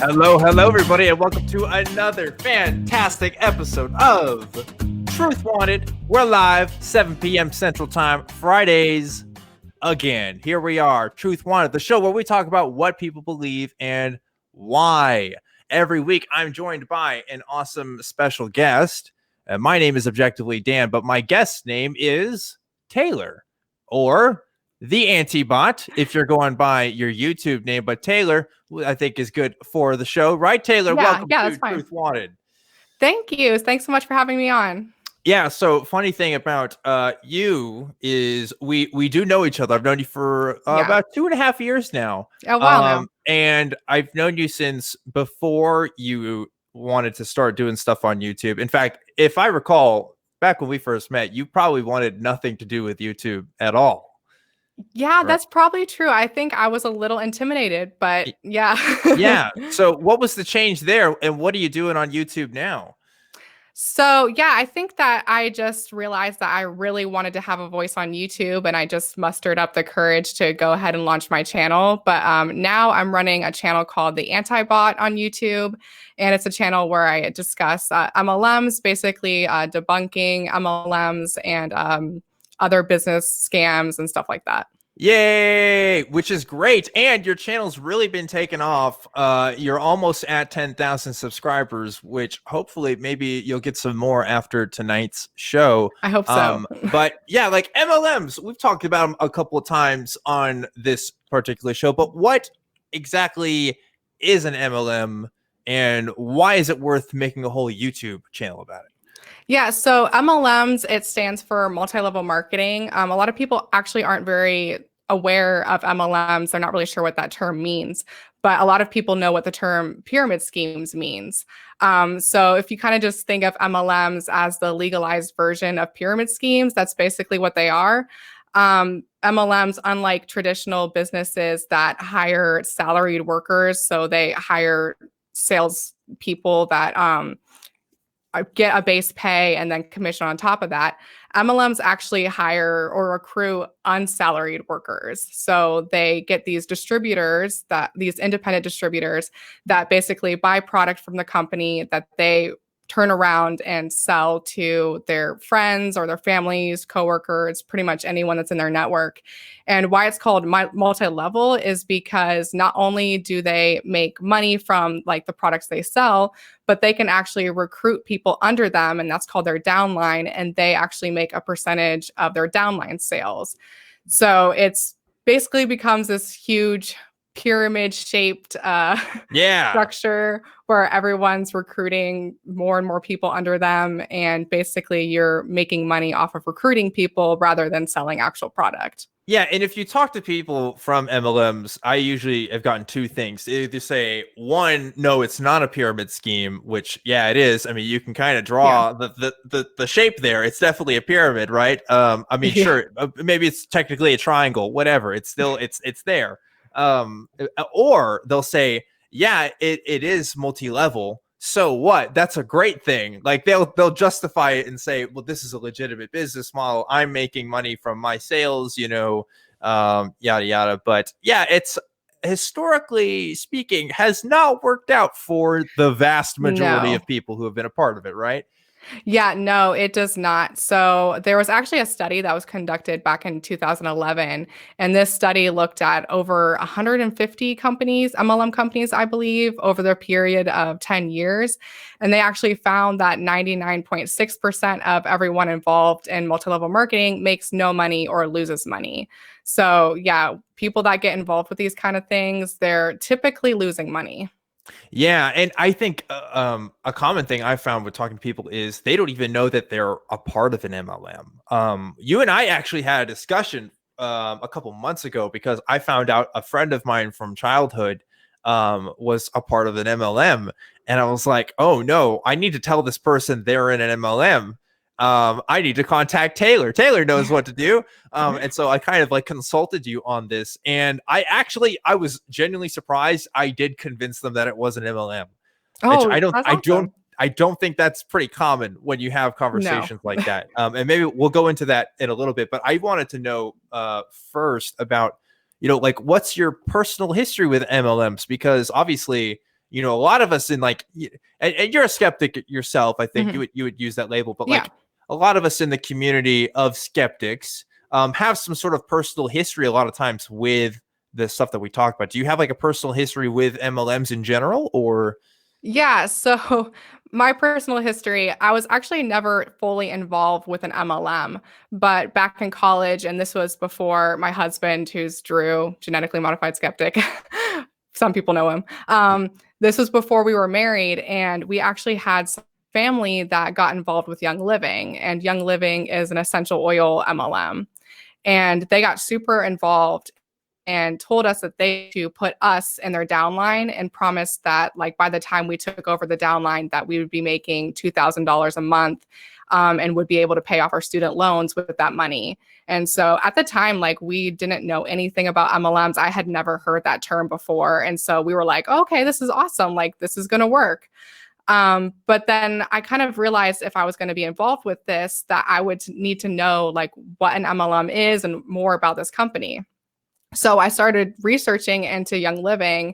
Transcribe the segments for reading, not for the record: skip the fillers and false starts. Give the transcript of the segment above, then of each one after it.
Hello, everybody, and welcome to another fantastic episode of Truth Wanted. We're live, 7 p.m. Central Time, Fridays again. Here we are, Truth Wanted, the show where we talk about what people believe and why. Every week, I'm joined by an awesome special guest. My name is Objectively Dan, but my guest's name is Taylor, or the Antibot, if you're going by your YouTube name. But Taylor, I think, is good for the show, right? Taylor, welcome to Truth Wanted. Thank you. Thanks so much for having me on. Yeah, so funny thing about you is we do know each other. I've known you for about 2.5 years now. Oh, wow. Now. And I've known you since before you wanted to start doing stuff on YouTube. In fact, if I recall, back when we first met, you probably wanted nothing to do with YouTube at all. Yeah, right? That's probably true. I think I was a little intimidated, but yeah. Yeah. So what was the change there, and what are you doing on YouTube now? So, yeah, I think that I just realized that I really wanted to have a voice on YouTube, and I just mustered up the courage to go ahead and launch my channel. But now I'm running a channel called the Antibot on YouTube, and it's a channel where I discuss MLMs, basically debunking MLMs and other business scams and stuff like that. Yay, which is great. And your channel's really been taken off. You're almost at 10,000 subscribers, which hopefully maybe you'll get some more after tonight's show. I hope so. But yeah, like MLMs, we've talked about them a couple of times on this particular show, but what exactly is an MLM and why is it worth making a whole YouTube channel about it? Yeah, so MLMs, it stands for multi-level marketing. A lot of people actually aren't very aware of MLMs. They're not really sure what that term means, but a lot of people know what the term pyramid schemes means. So if you kind of just think of MLMs as the legalized version of pyramid schemes, that's basically what they are. MLMs, unlike traditional businesses that hire salaried workers, so they hire sales people that get a base pay and then commission on top of that. MLMs actually hire or recruit unsalaried workers. So they get these distributors, these independent distributors that basically buy product from the company that they turn around and sell to their friends or their families, coworkers, pretty much anyone that's in their network. And why it's called multi-level is because not only do they make money from like the products they sell, but they can actually recruit people under them, and that's called their downline, and they actually make a percentage of their downline sales. So it's basically becomes this huge pyramid-shaped structure where everyone's recruiting more and more people under them, and basically you're making money off of recruiting people rather than selling actual product. Yeah, and if you talk to people from MLMs, I usually have gotten two things. They either say, one, no, it's not a pyramid scheme, which, yeah, it is. I mean, you can kind of draw the shape there. It's definitely a pyramid, right? I mean, sure, maybe it's technically a triangle, whatever. It's still, it's there. Or they'll say, yeah, it is multi-level. So what? That's a great thing. Like they'll justify it and say, well, this is a legitimate business model. I'm making money from my sales, yada, yada. But yeah, it's historically speaking has not worked out for the vast majority of people who have been a part of it, right? Yeah, no, it does not. So there was actually a study that was conducted back in 2011, and this study looked at over 150 companies, MLM companies, I believe, over the period of 10 years. And they actually found that 99.6% of everyone involved in multi-level marketing makes no money or loses money. So yeah, people that get involved with these kind of things, they're typically losing money. Yeah, and I think a common thing I found with talking to people is they don't even know that they're a part of an MLM. You and I actually had a discussion a couple months ago because I found out a friend of mine from childhood was a part of an MLM, and I was like, oh no, I need to tell this person they're in an MLM. I need to contact Taylor. Taylor knows what to do. And so I kind of like consulted you on this, and I was genuinely surprised. I did convince them that it was an MLM. Oh, I don't think that's pretty common when you have conversations like that. And maybe we'll go into that in a little bit, but I wanted to know first about, like, what's your personal history with MLMs? Because obviously you know, a lot of us in like, and you're a skeptic yourself, I think you would use that label, but Yeah. like a lot of us in the community of skeptics have some sort of personal history a lot of times with the stuff that we talk about. Do you have like a personal history with MLMs in general, or? Yeah, so my personal history, I was actually never fully involved with an MLM, but back in college, and this was before my husband, who's Drew, genetically modified skeptic. Some people know him. This was before we were married, and we actually had some family that got involved with Young Living, and Young Living is an essential oil MLM. And they got super involved and told us that they to put us in their downline and promised that like by the time we took over the downline that we would be making $2,000 a month and would be able to pay off our student loans with that money. And so at the time, like we didn't know anything about MLMs. I had never heard that term before. And so we were like, oh, okay, this is awesome. Like this is going to work. But then I kind of realized if I was going to be involved with this, that I would need to know like what an MLM is and more about this company. So I started researching into Young Living,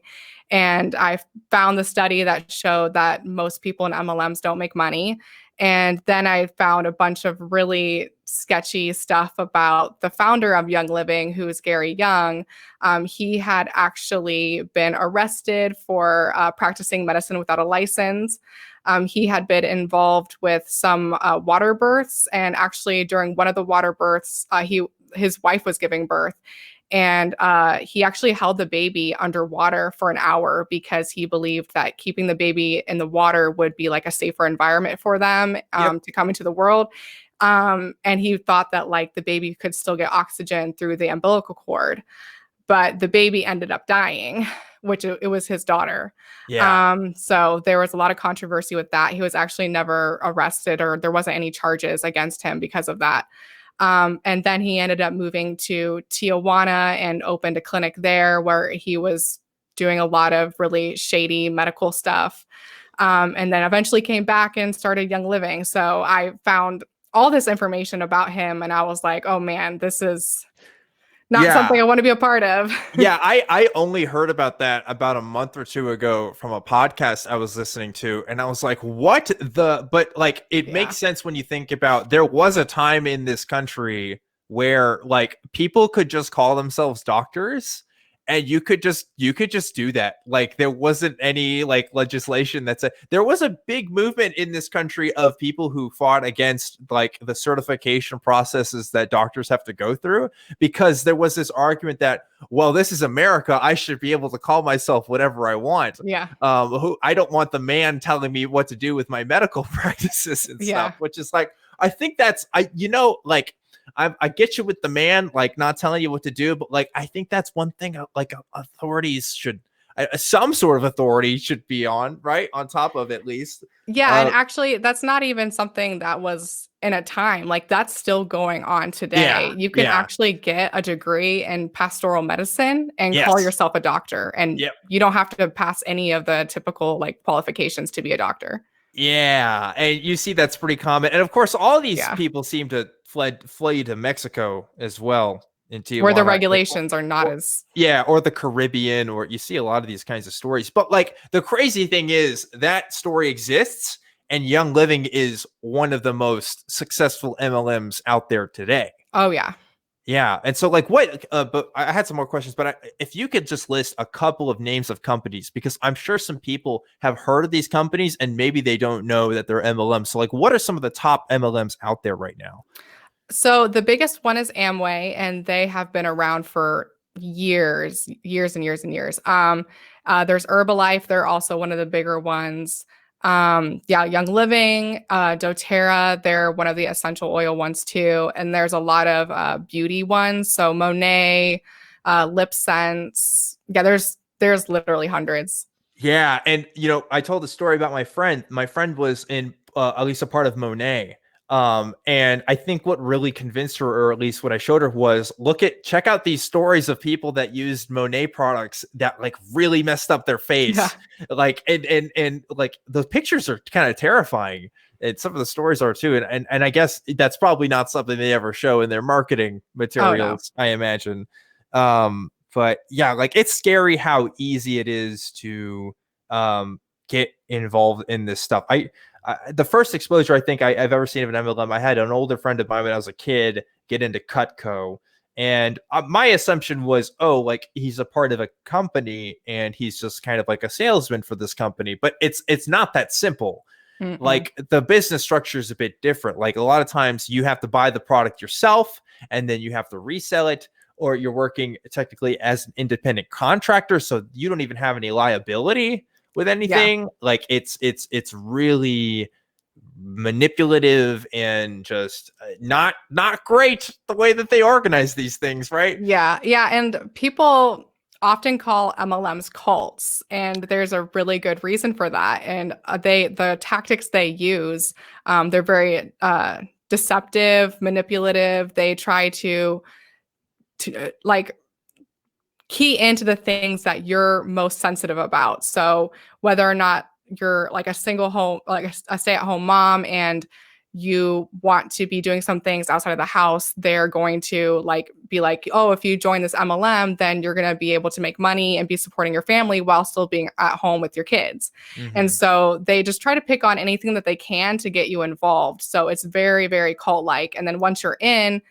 and I found the study that showed that most people in MLMs don't make money. And then I found a bunch of really sketchy stuff about the founder of Young Living, who is Gary Young. He had actually been arrested for practicing medicine without a license. He had been involved with some water births, and actually during one of the water births, his wife was giving birth. And he actually held the baby underwater for an hour because he believed that keeping the baby in the water would be like a safer environment for them to come into the world. And he thought that like the baby could still get oxygen through the umbilical cord. But the baby ended up dying, which it was his daughter. Yeah. So there was a lot of controversy with that. He was actually never arrested, or there wasn't any charges against him because of that. And then he ended up moving to Tijuana and opened a clinic there where he was doing a lot of really shady medical stuff. And then eventually came back and started Young Living. So I found all this information about him and I was like, oh man, this is not something I want to be a part of. Yeah, I only heard about that about a month or two ago from a podcast I was listening to, and I was like, what the, but like it makes sense when you think about there was a time in this country where like people could just call themselves doctors and you could just do that. Like there wasn't any like legislation that said. There was a big movement in this country of people who fought against like the certification processes that doctors have to go through, because there was this argument that, well, this is America, I should be able to call myself whatever I want. Yeah. I don't want the man telling me what to do with my medical practices and stuff, which is like, I think that's, like, I get you with the man, like not telling you what to do, but like, I think that's one thing like authorities should, some sort of authority should be on, right? On top of at least. Yeah. And actually that's not even something that was in a time, like that's still going on today. You can actually get a degree in pastoral medicine and call yourself a doctor. And you don't have to pass any of the typical like qualifications to be a doctor. Yeah. And you see, that's pretty common. And of course, all these people seem to flee to Mexico as well, in Tijuana, where the regulations are not as or the Caribbean, or you see a lot of these kinds of stories. But like the crazy thing is that story exists, and Young Living is one of the most successful MLMs out there today. Oh yeah. Yeah. And so like what, but I had some more questions, but if you could just list a couple of names of companies, because I'm sure some people have heard of these companies and maybe they don't know that they're MLMs. So like, what are some of the top MLMs out there right now? So the biggest one is Amway, and they have been around for years and years and years. There's Herbalife. They're also one of the bigger ones. Young Living, doTERRA, they're one of the essential oil ones too. And there's a lot of beauty ones. So Monet, Lip Sense. Yeah, there's literally hundreds. Yeah. And, I told the story about my friend. My friend was in at least a part of Monet. And I think what really convinced her, or at least what I showed her, was check out these stories of people that used Monet products that like really messed up their face. Yeah. Like, and like the pictures are kind of terrifying. And some of the stories are too. And I guess that's probably not something they ever show in their marketing materials, I imagine. But yeah, like it's scary how easy it is to get involved in this stuff. The first exposure I think I've ever seen of an MLM, I had an older friend of mine when I was a kid get into Cutco. And my assumption was, oh, like he's a part of a company and he's just kind of like a salesman for this company. But it's not that simple. Like the business structure is a bit different. Like a lot of times you have to buy the product yourself and then you have to resell it, or you're working technically as an independent contractor. So you don't even have any liability with anything. Yeah. Like it's really manipulative and just not great the way that they organize these things, right? Yeah. And people often call MLMs cults, and there's a really good reason for that. And the tactics they use, they're very deceptive, manipulative. They try to like key into the things that you're most sensitive about. So whether or not you're like a single home, like a stay-at-home mom, and you want to be doing some things outside of the house, they're going to like be like, oh, if you join this MLM, then you're going to be able to make money and be supporting your family while still being at home with your kids. And so they just try to pick on anything that they can to get you involved. So it's very, very cult-like. And then once you're in,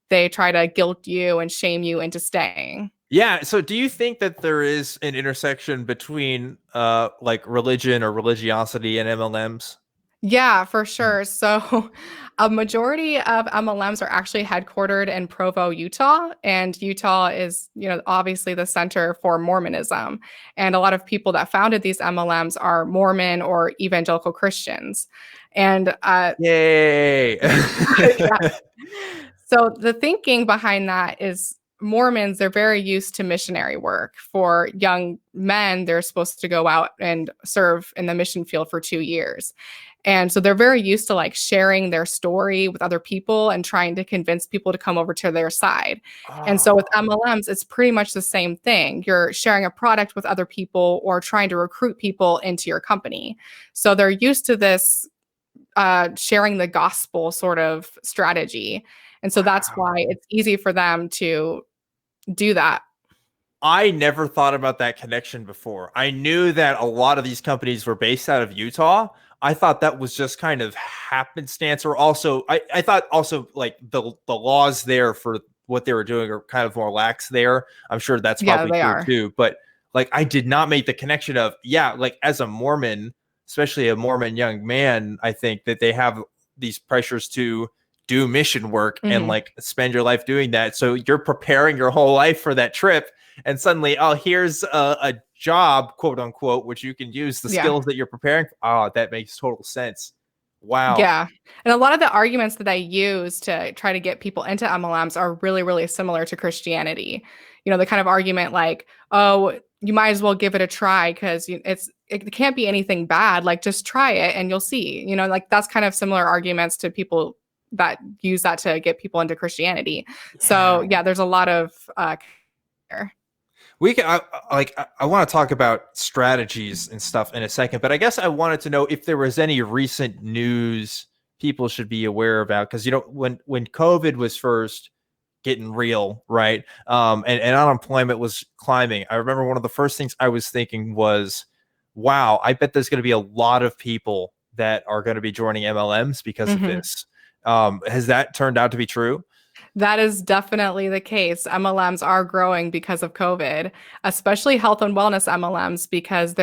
they try to guilt you and shame you into staying. Yeah. So do you think that there is an intersection between like religion or religiosity and MLMs? Yeah, for sure. So a majority of MLMs are actually headquartered in Provo, Utah. And Utah is, obviously the center for Mormonism. And a lot of people that founded these MLMs are Mormon or evangelical Christians. And yay. Yeah. So the thinking behind that is Mormons, they're very used to missionary work. For young men, they're supposed to go out and serve in the mission field for 2 years. And so they're very used to like sharing their story with other people and trying to convince people to come over to their side. And so with MLMs, it's pretty much the same thing. You're sharing a product with other people or trying to recruit people into your company. So they're used to this sharing the gospel sort of strategy. And so that's why it's easy for them to do that. I never thought about that connection before. I knew that a lot of these companies were based out of Utah. I thought that was just kind of happenstance, or also I thought also like the laws there for what they were doing are kind of more lax there. I'm sure that's probably true too. But like I did not make the connection of, like as a Mormon, especially a Mormon young man, I think that they have these pressures to do mission work and like spend your life doing that. So you're preparing your whole life for that trip. And suddenly, here's a job, quote unquote, which you can use the skills that you're preparing for. Oh, that makes total sense. Wow. Yeah. And a lot of the arguments that they use to try to get people into MLMs are really, really similar to Christianity. The kind of argument like, oh, you might as well give it a try because it can't be anything bad. Like, just try it and you'll see. Like that's kind of similar arguments to people that use that to get people into Christianity. So yeah, there's a lot of we can I want to talk about strategies and stuff in a second, but I guess I wanted to know if there was any recent news people should be aware about, because when COVID was first getting real, right, and unemployment was climbing, I remember one of the first things I was thinking was, wow, I bet there's going to be a lot of people that are going to be joining MLMs because of this. Has that turned out to be true? That is definitely the case. MLMs are growing because of COVID, especially health and wellness MLMs, because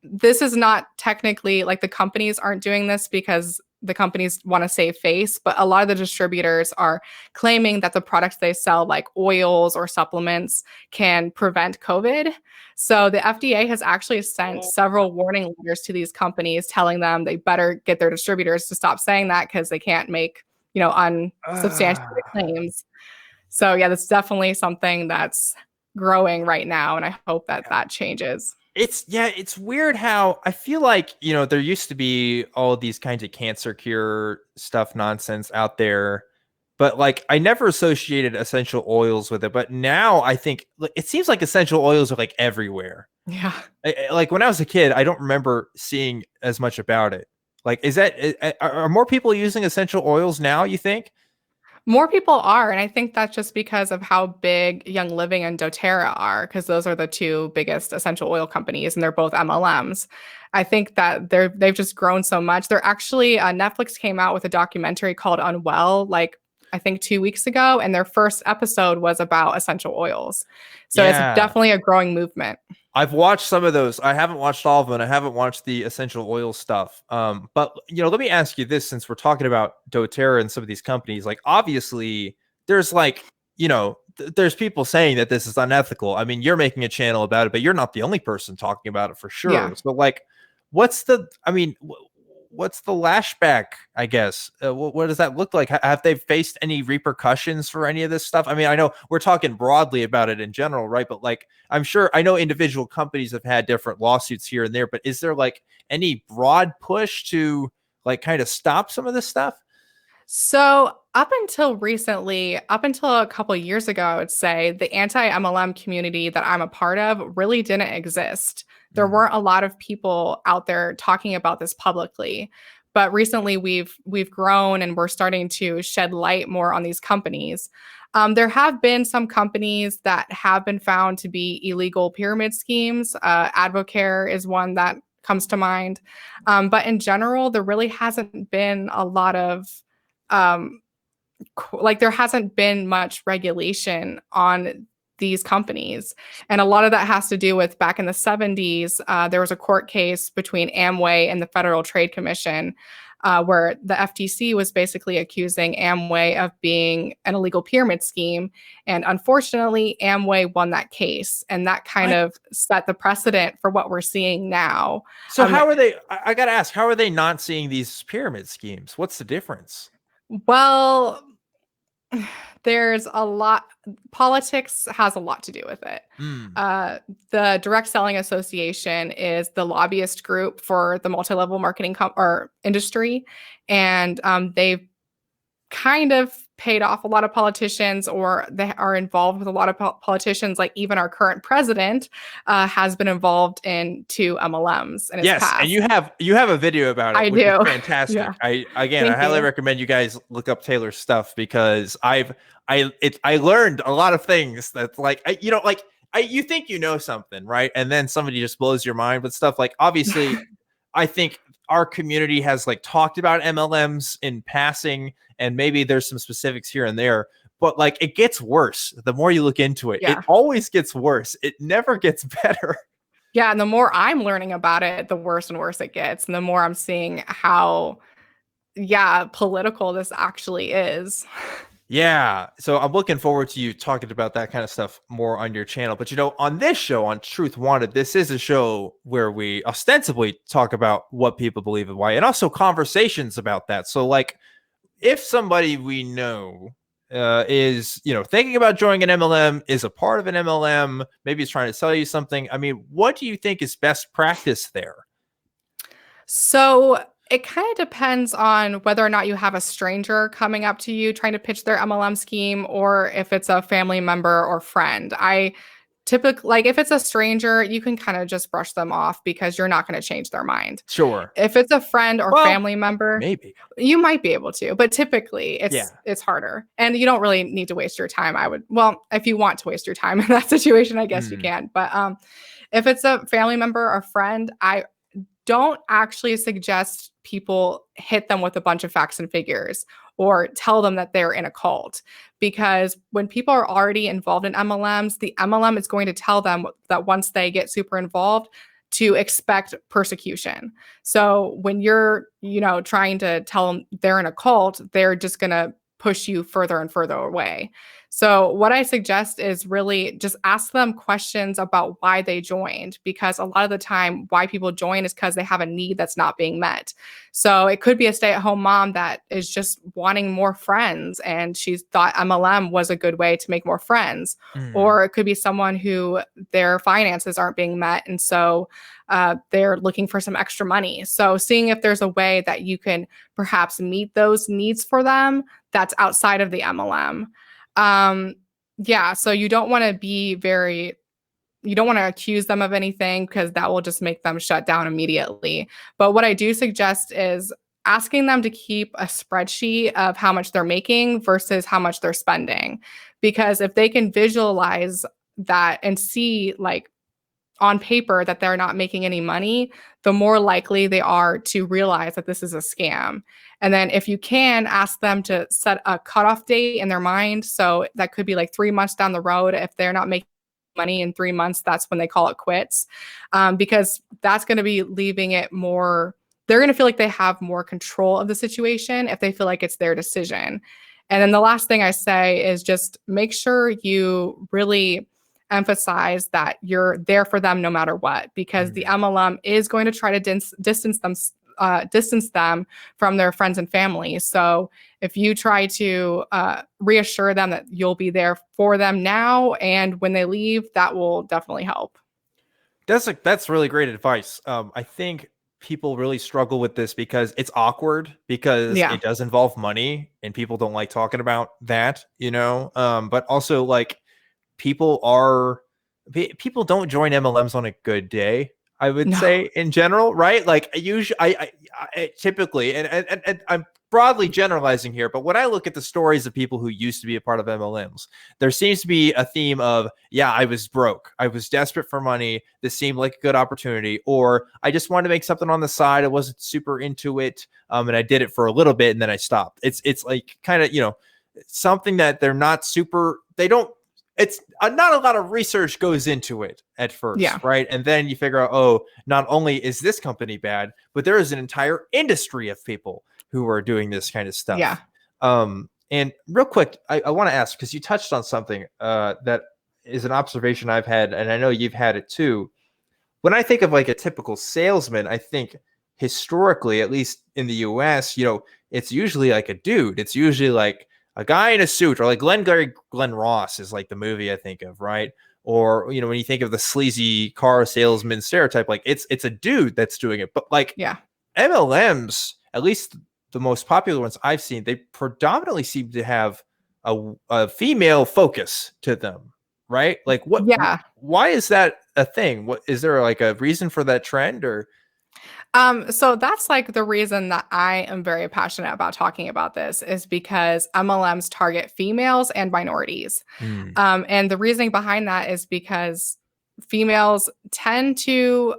this is not technically like the companies aren't doing this because the companies want to save face, but a lot of the distributors are claiming that the products they sell, like oils or supplements, can prevent COVID. So the FDA has actually sent several warning letters to these companies telling them they better get their distributors to stop saying that because they can't make unsubstantiated claims. So yeah, that's definitely something that's growing right now, and I hope that changes. It's weird how I feel like, there used to be all of these kinds of cancer cure stuff nonsense out there, but like I never associated essential oils with it. But now I think it seems like essential oils are like everywhere. Yeah. Like when I was a kid, I don't remember seeing as much about it. Like, are more people using essential oils now, you think? More people are, and I think that's just because of how big Young Living and doTERRA are, because those are the two biggest essential oil companies, and they're both MLMs. I think that they've just grown so much. They're actually Netflix came out with a documentary called Unwell, like I think 2 weeks ago, and their first episode was about essential oils. So it's Yeah. definitely a growing movement. I've watched some of those. I haven't watched all of them. I haven't watched the essential oil stuff. But let me ask you this: since we're talking about doTERRA and some of these companies, like obviously there's like there's people saying that this is unethical. I mean, you're making a channel about it, but you're not the only person talking about it for sure. Yeah. So like, what's the? I mean, what's the lashback? I guess. What does that look like? Have they faced any repercussions for any of this stuff? I mean, I know we're talking broadly about it in general, right? But like, I'm sure I know individual companies have had different lawsuits here and there, but is there like any broad push to like kind of stop some of this stuff? So up until recently, up until a couple of years ago, I would say the anti-MLM community that I'm a part of really didn't exist. There weren't a lot of people out there talking about this publicly. But recently we've grown and we're starting to shed light more on these companies. There have been some companies that have been found to be illegal pyramid schemes. Advocare is one that comes to mind. But in general, there really hasn't been a lot of there hasn't been much regulation on these companies. And a lot of that has to do with back in the 70s, there was a court case between Amway and the Federal Trade Commission where the FTC was basically accusing Amway of being an illegal pyramid scheme. And unfortunately, Amway won that case. And that kind of set the precedent for what we're seeing now. So how are they, I got to ask, how are they not seeing these pyramid schemes? What's the difference? Well, there's a lot. Politics has a lot to do with it. The Direct Selling Association is the lobbyist group for the multi-level marketing or industry, and they've kind of paid off a lot of politicians, or they are involved with a lot of politicians. Like even our current president has been involved in 2 MLMs in his past. And you have a video about it. I which do. Is fantastic. Yeah. I highly recommend you guys look up Taylor's stuff because I learned a lot of things that's like you think you know something, right? And then somebody just blows your mind with stuff. Like obviously, I think our community has like talked about MLMs in passing, and maybe there's some specifics here and there, but like it gets worse. The more you look into it, it always gets worse. It never gets better. Yeah. And the more I'm learning about it, the worse and worse it gets. And the more I'm seeing how, political this actually is. Yeah. So I'm looking forward to you talking about that kind of stuff more on your channel. But, on this show, on Truth Wanted, this is a show where we ostensibly talk about what people believe and why, and also conversations about that. So, like, if somebody we know is, thinking about joining an MLM, is a part of an MLM, maybe is trying to sell you something, I mean, what do you think is best practice there? So it kind of depends on whether or not you have a stranger coming up to you trying to pitch their MLM scheme, or if it's a family member or friend. I typically, like, if it's a stranger, you can kind of just brush them off because you're not going to change their mind. Sure. If it's a friend or family member, maybe you might be able to, but typically it's harder, and you don't really need to waste your time. If you want to waste your time in that situation, I guess you can. But if it's a family member or friend, I don't actually suggest people hit them with a bunch of facts and figures or tell them that they're in a cult, because when people are already involved in MLMs, the MLM is going to tell them that once they get super involved, to expect persecution. So when you're, trying to tell them they're in a cult, they're just going to push you further and further away. So what I suggest is really just ask them questions about why they joined, because a lot of the time why people join is because they have a need that's not being met. So it could be a stay-at-home mom that is just wanting more friends, and she thought MLM was a good way to make more friends. Or it could be someone who their finances aren't being met, and so they're looking for some extra money. So seeing if there's a way that you can perhaps meet those needs for them that's outside of the MLM. So you don't want to accuse them of anything, because that will just make them shut down immediately. But what I do suggest is asking them to keep a spreadsheet of how much they're making versus how much they're spending. Because if they can visualize that and see like on paper that they're not making any money, the more likely they are to realize that this is a scam. And then if you can ask them to set a cutoff date in their mind. So that could be like 3 months down the road. If they're not making money in 3 months, that's when they call it quits. Because that's going to be leaving it more, they're going to feel like they have more control of the situation if they feel like it's their decision. And then the last thing I say is just make sure you really emphasize that you're there for them no matter what, because the MLM is going to try to distance them from their friends and family. So if you try to reassure them that you'll be there for them now and when they leave, that will definitely help. That's really great advice. I think people really struggle with this because it's awkward, because it does involve money and people don't like talking about that, but also like people don't join MLMs on a good day, I would say, in general, right? Like usually I typically, and I'm broadly generalizing here, but when I look at the stories of people who used to be a part of MLMs, there seems to be a theme of, yeah, I was broke, I was desperate for money, this seemed like a good opportunity, or I just wanted to make something on the side, I wasn't super into it, and I did it for a little bit and then I stopped. It's like kind of, something that they're not super, they don't, it's not a lot of research goes into it at first, right? And then you figure out, oh, not only is this company bad, but there is an entire industry of people who are doing this kind of stuff. And real quick, I want to ask, because you touched on something that is an observation I've had, and I know you've had it too. When I think of like a typical salesman, I think historically, at least in the US, it's usually like a dude. It's usually like a guy in a suit, or like Glenn Ross is like the movie I think of, right? Or, when you think of the sleazy car salesman stereotype, like it's a dude that's doing it. But like MLMs, at least the most popular ones I've seen, they predominantly seem to have a female focus to them, right? Like why is that a thing? What is there like a reason for that trend, or? So that's like the reason that I am very passionate about talking about this, is because MLMs target females and minorities. And the reasoning behind that is because females tend to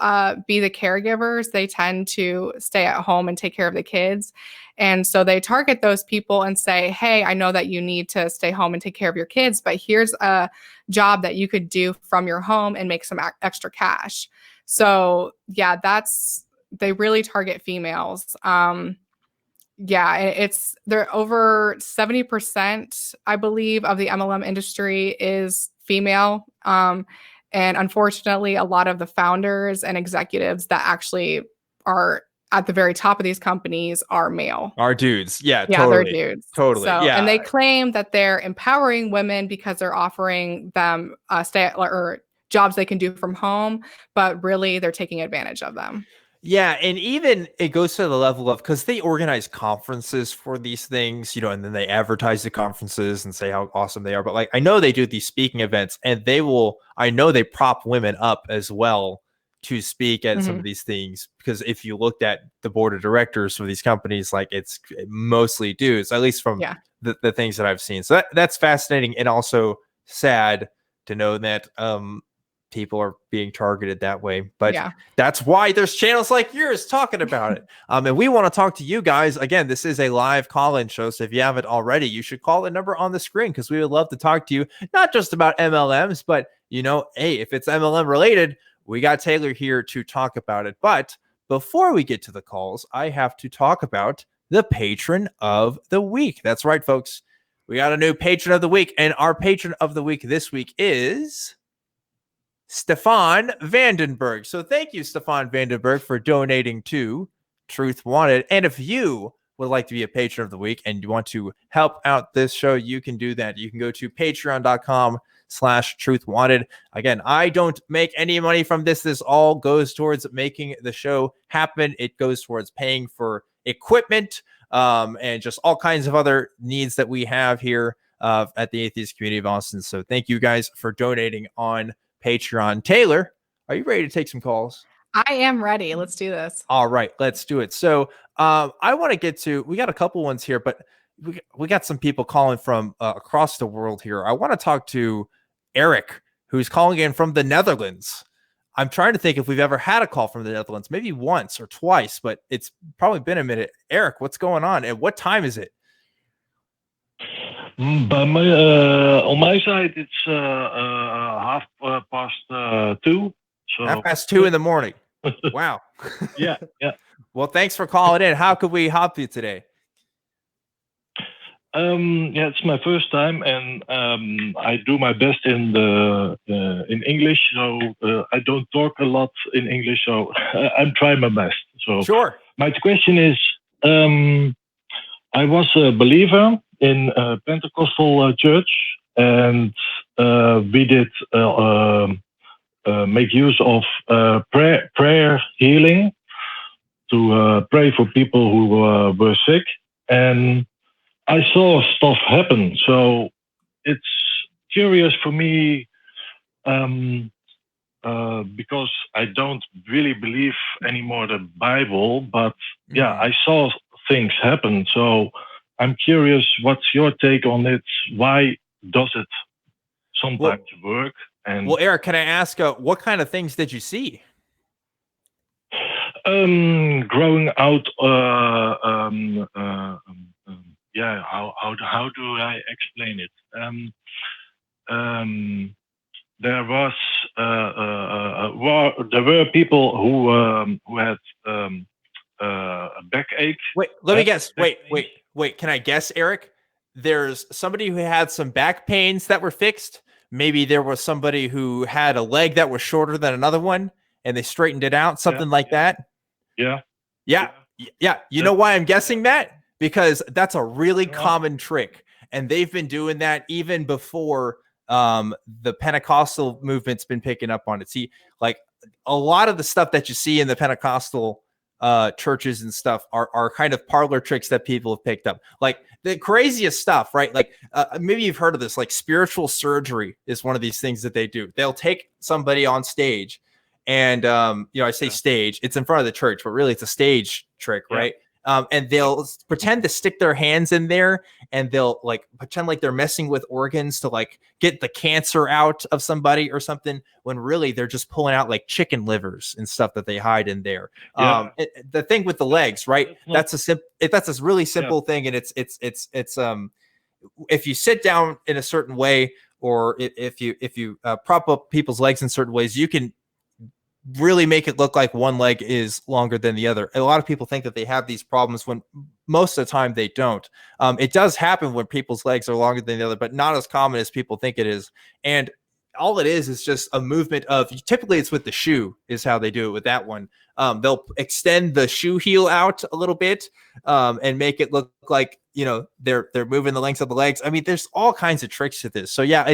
be the caregivers. They tend to stay at home and take care of the kids. And so they target those people and say, hey, I know that you need to stay home and take care of your kids, but here's a job that you could do from your home and make some extra cash. So yeah, they really target females. It's they're over 70%, I believe, of the MLM industry is female. And unfortunately, a lot of the founders and executives that actually are at the very top of these companies are male. Are dudes. Yeah, they're totally. dudes. Totally. So, yeah. And they claim that they're empowering women because they're offering them jobs they can do from home, but really they're taking advantage of them. Yeah, and even it goes to the level of, because they organize conferences for these things, and then they advertise the conferences and say how awesome they are. But like, I know they do these speaking events, and I know they prop women up as well to speak at some of these things, because if you looked at the board of directors for these companies, like it's mostly dudes, at least from the things that I've seen. So that's fascinating, and also sad to know that people are being targeted that way, but that's why there's channels like yours talking about it. And we want to talk to you guys. Again, this is a live call-in show, so if you haven't already, you should call the number on the screen, because we would love to talk to you, not just about MLMs, but hey, if it's MLM related, we got Taylor here to talk about it. But before we get to the calls, I have to talk about the patron of the week. That's right, folks, we got a new patron of the week, and our patron of the week this week is Stefan Vandenberg. So thank you, Stefan Vandenberg, for donating to Truth Wanted. And if you would like to be a patron of the week and you want to help out this show, you can do that. You can go to patreon.com/Truth Wanted. Again, I don't make any money from this. This all goes towards making the show happen. It goes towards paying for equipment and just all kinds of other needs that we have here at the Atheist Community of Austin. So thank you guys for donating on Patreon. Taylor, are you ready to take some calls? I am ready. Let's do this. All right, let's do it. So I want to get to, we got a couple ones here, but we got some people calling from across the world here. I want to talk to Eric, who's calling in from the Netherlands. I'm trying to think if we've ever had a call from the Netherlands, maybe once or twice, but it's probably been a minute. Eric, what's going on? And what time is it? On my side, it's half past 2. So 2:30 in the morning. Wow. yeah. Well, thanks for calling in. How could we help you today? It's my first time, and I do my best in English. So I don't talk a lot in English. So I'm trying my best. So sure. My question is, I was a believer in a Pentecostal church, and we did make use of prayer healing to pray for people who were sick, and I saw stuff happen. So it's curious for me because I don't really believe anymore the Bible, but yeah, I saw things happen. So I'm curious, what's your take on it? Why does it sometimes work? And well, Eric, can I ask what kind of things did you see? Growing out, how do I explain it? There were people who had a backache. Wait, let me guess. Wait. Can I guess, Eric? There's somebody who had some back pains that were fixed. Maybe there was somebody who had a leg that was shorter than another one, and they straightened it out, something like that. Yeah. You know why I'm guessing that? Because that's a really common trick, and they've been doing that even before the Pentecostal movement's been picking up on it. See, like a lot of the stuff that you see in the Pentecostal churches and stuff are kind of parlor tricks that people have picked up. Like the craziest stuff, right? Like maybe you've heard of this, like spiritual surgery is one of these things that they do. They'll take somebody on stage and, I say stage, it's in front of the church, but really it's a stage trick, right? And they'll pretend to stick their hands in there and they'll like pretend like they're messing with organs to like get the cancer out of somebody or something, when really they're just pulling out like chicken livers and stuff that they hide in there. The thing with the legs, right? That's a really simple thing. And it's if you sit down in a certain way, or if you prop up people's legs in certain ways, you can really make it look like one leg is longer than the other. A lot of people think that they have these problems when most of the time they don't. It does happen when people's legs are longer than the other, but not as common as people think it is. And all it is just a movement of, typically it's with the shoe is how they do it with that one. They'll extend the shoe heel out a little bit and make it look like, they're moving the length of the legs. I mean, there's all kinds of tricks to this. So yeah,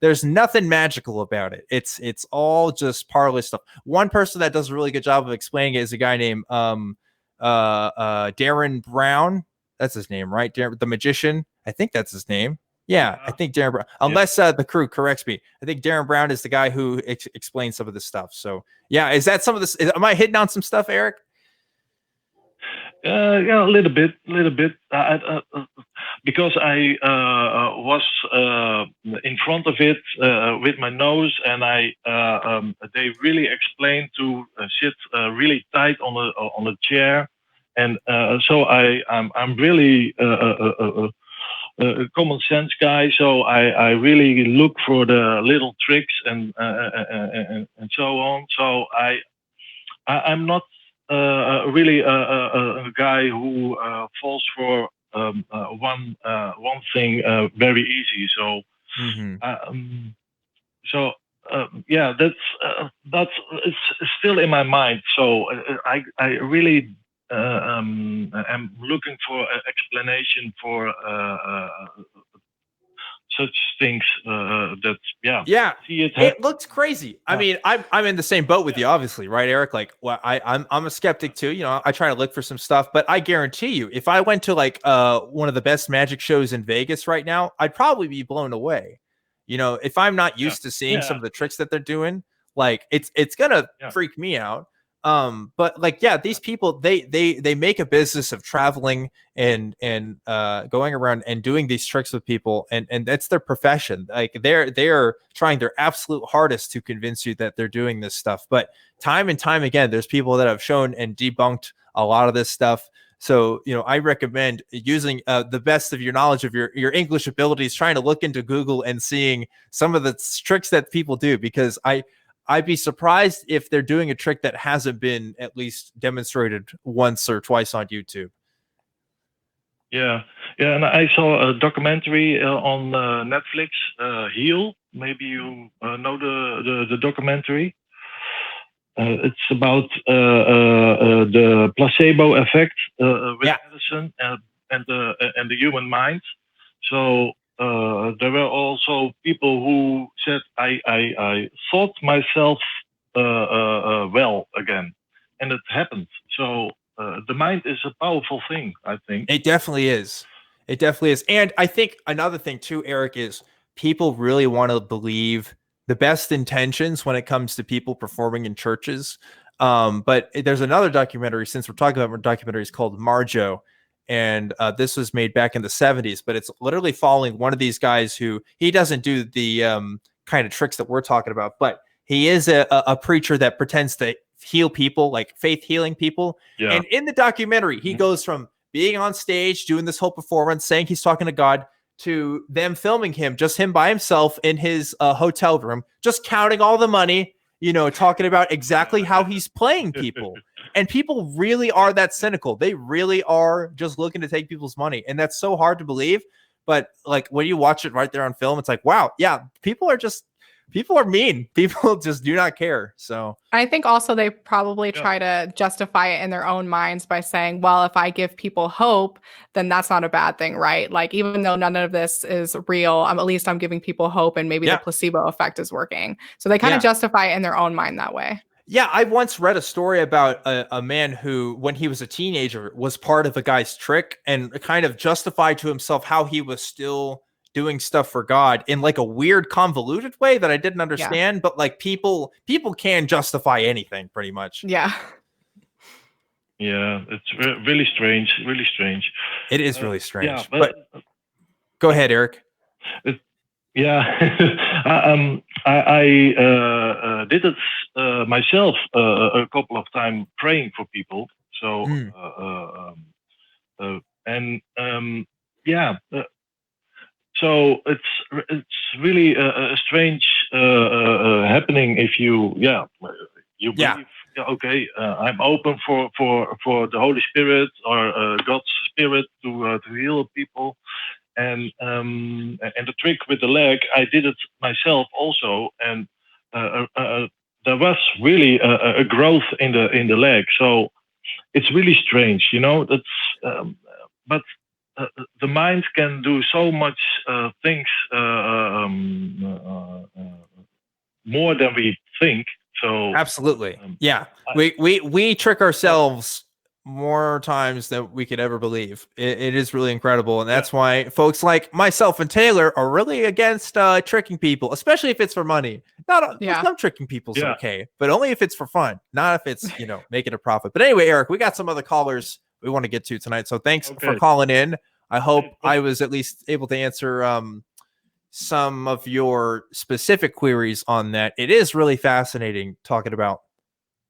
there's nothing magical about it. It's all just parlor stuff. One person that does a really good job of explaining it is a guy named Darren Brown. That's his name, right? The magician. I think that's his name. Yeah, I think Darren Brown, unless the crew corrects me. I think Darren Brown is the guy who explains some of this stuff. So yeah, is that some of this? Am I hitting on some stuff, Eric? Yeah, a little bit. Because I was in front of it with my nose, and they really explained to sit really tight on the chair, and so I'm really a common sense guy. So I really look for the little tricks and so on. So I'm not really a guy who falls for one thing very easy. So that's it's still in my mind. So I really am looking for an explanation for such things it looks crazy. I mean, I'm in the same boat with you, obviously, right, Eric? Like, well, I'm a skeptic too. I try to look for some stuff, but I guarantee you, if I went to like one of the best magic shows in Vegas right now, I'd probably be blown away. If I'm not used to seeing some of the tricks that they're doing, like it's gonna freak me out. But like, yeah, these people, they make a business of traveling and going around and doing these tricks with people, and that's their profession. Like they're trying their absolute hardest to convince you that they're doing this stuff. But time and time again, there's people that have shown and debunked a lot of this stuff. So, I recommend using the best of your knowledge of your English abilities, trying to look into Google and seeing some of the tricks that people do, because I'd be surprised if they're doing a trick that hasn't been at least demonstrated once or twice on YouTube. Yeah, and I saw a documentary on Netflix, Heal. Maybe you know the documentary. It's about the placebo effect with medicine and the human mind. So there were also people who said, I thought myself well again, and it happened. So the mind is a powerful thing, I think. It definitely is. It definitely is. And I think another thing too, Eric, is people really want to believe the best intentions when it comes to people performing in churches. But there's another documentary, since we're talking about documentaries, called Marjo. And this was made back in the 70s, but it's literally following one of these guys who, he doesn't do the kind of tricks that we're talking about, but he is a preacher that pretends to heal people, like faith healing people. Yeah. And in the documentary, he goes from being on stage, doing this whole performance, saying he's talking to God, to them filming him, just him by himself in his hotel room, just counting all the money, talking about exactly how he's playing people. And people really are that cynical. They really are just looking to take people's money. And that's so hard to believe. But like when you watch it right there on film, it's like, wow, yeah, people are mean. People just do not care. So I think also they probably try to justify it in their own minds by saying, well, if I give people hope, then that's not a bad thing, right? Like, even though none of this is real, at least I'm giving people hope, and maybe the placebo effect is working. So they kind of justify it in their own mind that way. Yeah, I once read a story about a man who, when he was a teenager, was part of a guy's trick and kind of justified to himself how he was still doing stuff for God in like a weird, convoluted way that I didn't understand. Yeah. But like people can justify anything pretty much. Yeah. Yeah, it's really strange. Really strange. It is really strange. Yeah, but go ahead, Eric. I did it myself a couple of times, praying for people. So so it's really a strange happening if you believe, okay, I'm open for the Holy Spirit or God's Spirit to heal people. And the trick with the leg, I did it myself also, and there was really a growth in the leg. So it's really strange, That's but the mind can do so much things more than we think. So absolutely, we trick ourselves more times than we could ever believe. It is really incredible, and that's why folks like myself and Taylor are really against tricking people, especially if it's for money. Some tricking people's okay, but only if it's for fun, not if it's making a profit. But anyway, Eric, we got some other callers we want to get to tonight, so thanks for calling in. I hope I was at least able to answer some of your specific queries on that. It is really fascinating talking about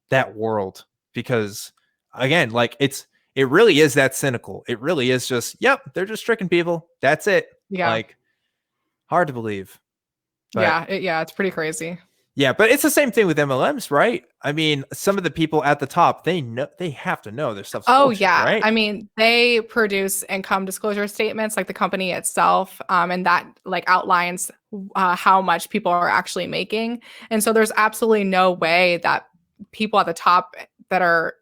that world, because again, like it really is that cynical. It really is just, they're just tricking people. That's it. Yeah. Like, hard to believe. But, it's pretty crazy. Yeah, but it's the same thing with MLMs, right? I mean, some of the people at the top, they have to know their stuff's bullshit, right? I mean, they produce income disclosure statements, like the company itself, and that like outlines how much people are actually making. And so there's absolutely no way that people at the top that are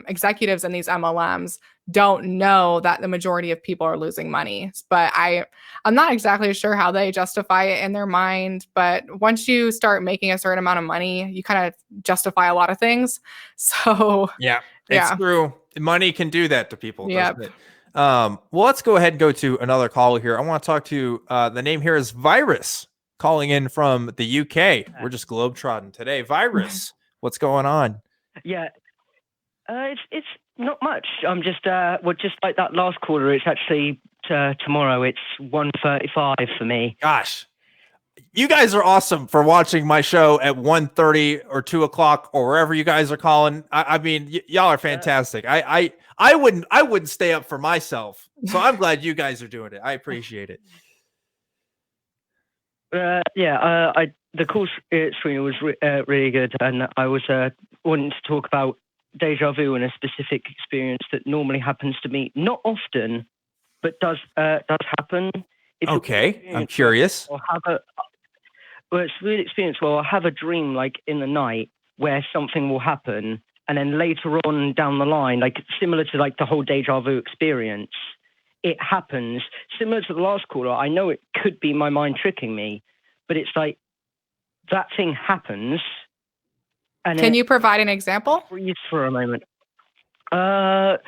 executives in these MLMs don't know that the majority of people are losing money. But I'm not exactly sure how they justify it in their mind. But once you start making a certain amount of money, you kind of justify a lot of things. So it's true. Money can do that to people. Yeah. Well, let's go ahead and go to another caller here. I want to talk to the name here is Virus, calling in from the UK. We're just globetrotting today. Virus, what's going on? Yeah. It's not much. I'm just just like that last caller. It's actually tomorrow. It's 1:35 for me. Gosh, you guys are awesome for watching my show at 1:30 or 2 o'clock or wherever you guys are calling. I mean, y'all are fantastic. I wouldn't stay up for myself. So I'm glad you guys are doing it. I appreciate it. The course screen was really good, and I was wanting to talk about déjà vu and a specific experience that normally happens to me, not often, but does happen. Okay, I'm curious. It's a weird experience where I'll have a dream like in the night where something will happen, and then later on down the line, like similar to like the whole déjà vu experience, it happens. Similar to the last caller, I know it could be my mind tricking me, but it's like that thing happens. And can you provide an example? Freeze for a moment. I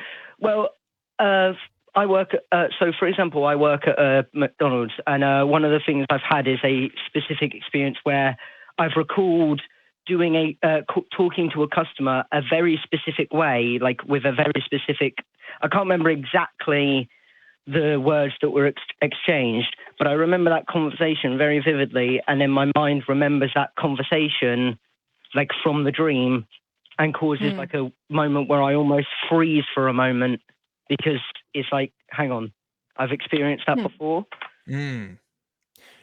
work so for example, I work at McDonald's, and one of the things I've had is a specific experience where I've recalled doing talking to a customer a very specific way, like with a very specific, I can't remember exactly the words that were exchanged, but I remember that conversation very vividly, and then my mind remembers that conversation like from the dream and causes like a moment where I almost freeze for a moment because it's like, hang on, I've experienced that before.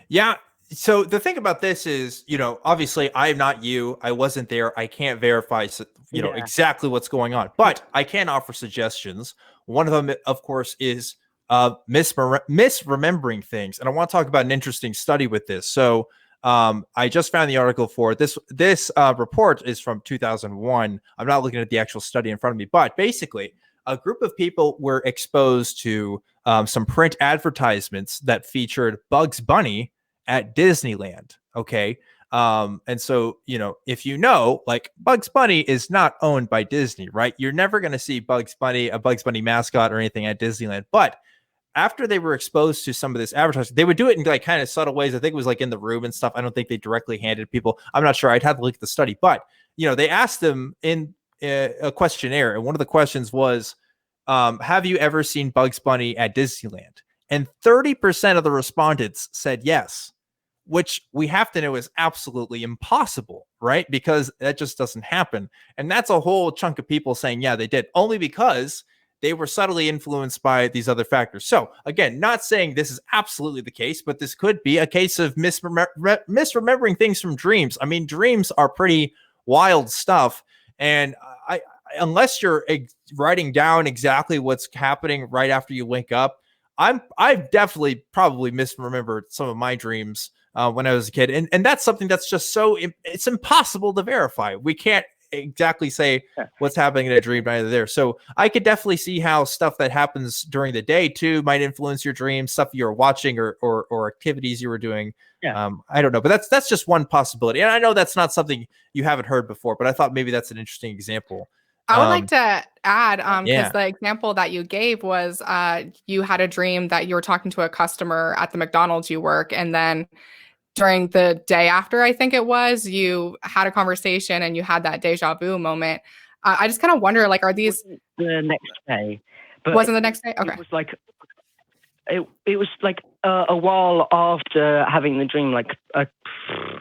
Yeah. So the thing about this is, obviously I'm not you. I wasn't there. I can't verify, exactly what's going on, but I can offer suggestions. One of them, of course, is misremembering things. And I want to talk about an interesting study with this. So I just found the article for this. This report is from 2001. I'm not looking at the actual study in front of me, but basically a group of people were exposed to some print advertisements that featured Bugs Bunny at Disneyland. Okay. And so, if like Bugs Bunny is not owned by Disney, right? You're never going to see a Bugs Bunny mascot or anything at Disneyland. But after they were exposed to some of this advertising, they would do it in like kind of subtle ways. I think it was like in the room and stuff. I don't think they directly handed people. I'm not sure. I'd have to look at the study, but they asked them in a questionnaire, and one of the questions was, have you ever seen Bugs Bunny at Disneyland? And 30% of the respondents said yes, which we have to know is absolutely impossible, right? Because that just doesn't happen. And that's a whole chunk of people saying, yeah, they did, only because they were subtly influenced by these other factors. So again, not saying this is absolutely the case, but this could be a case of misremembering things from dreams. I mean, dreams are pretty wild stuff. And unless you're writing down exactly what's happening right after you wake up, I've definitely probably misremembered some of my dreams when I was a kid. And that's something that's just it's impossible to verify. We can't exactly say what's happening in a dream either there. So I could definitely see how stuff that happens during the day too might influence your dreams, stuff you're watching or activities you were doing. I don't know, but that's just one possibility. And I know that's not something you haven't heard before, but I thought maybe that's an interesting example. I would like to add, because the example that you gave was you had a dream that you were talking to a customer at the McDonald's you work, and then during the day after, I think it was, you had a conversation and you had that déjà vu moment. I just kind of wonder, like, are these the next day? But wasn't the next day? Okay. It was like it was like a while after having the dream, like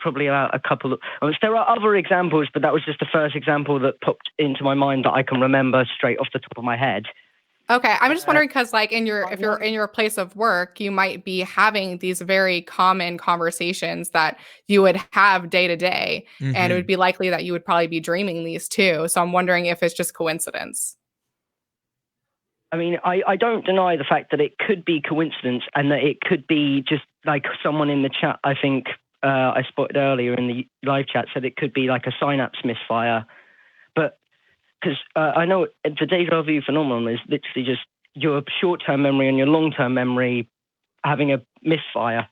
probably a couple of. There are other examples, but that was just the first example that popped into my mind that I can remember straight off the top of my head. Okay, I'm just wondering because, like, if you're in your place of work, you might be having these very common conversations that you would have day to day, and it would be likely that you would probably be dreaming these too. So I'm wondering if it's just coincidence. I mean, I don't deny the fact that it could be coincidence and that it could be just like someone in the chat, I think I spotted earlier in the live chat, said it could be like a synapse misfire. But because I know the déjà vu phenomenon is literally just your short-term memory and your long-term memory having a misfire.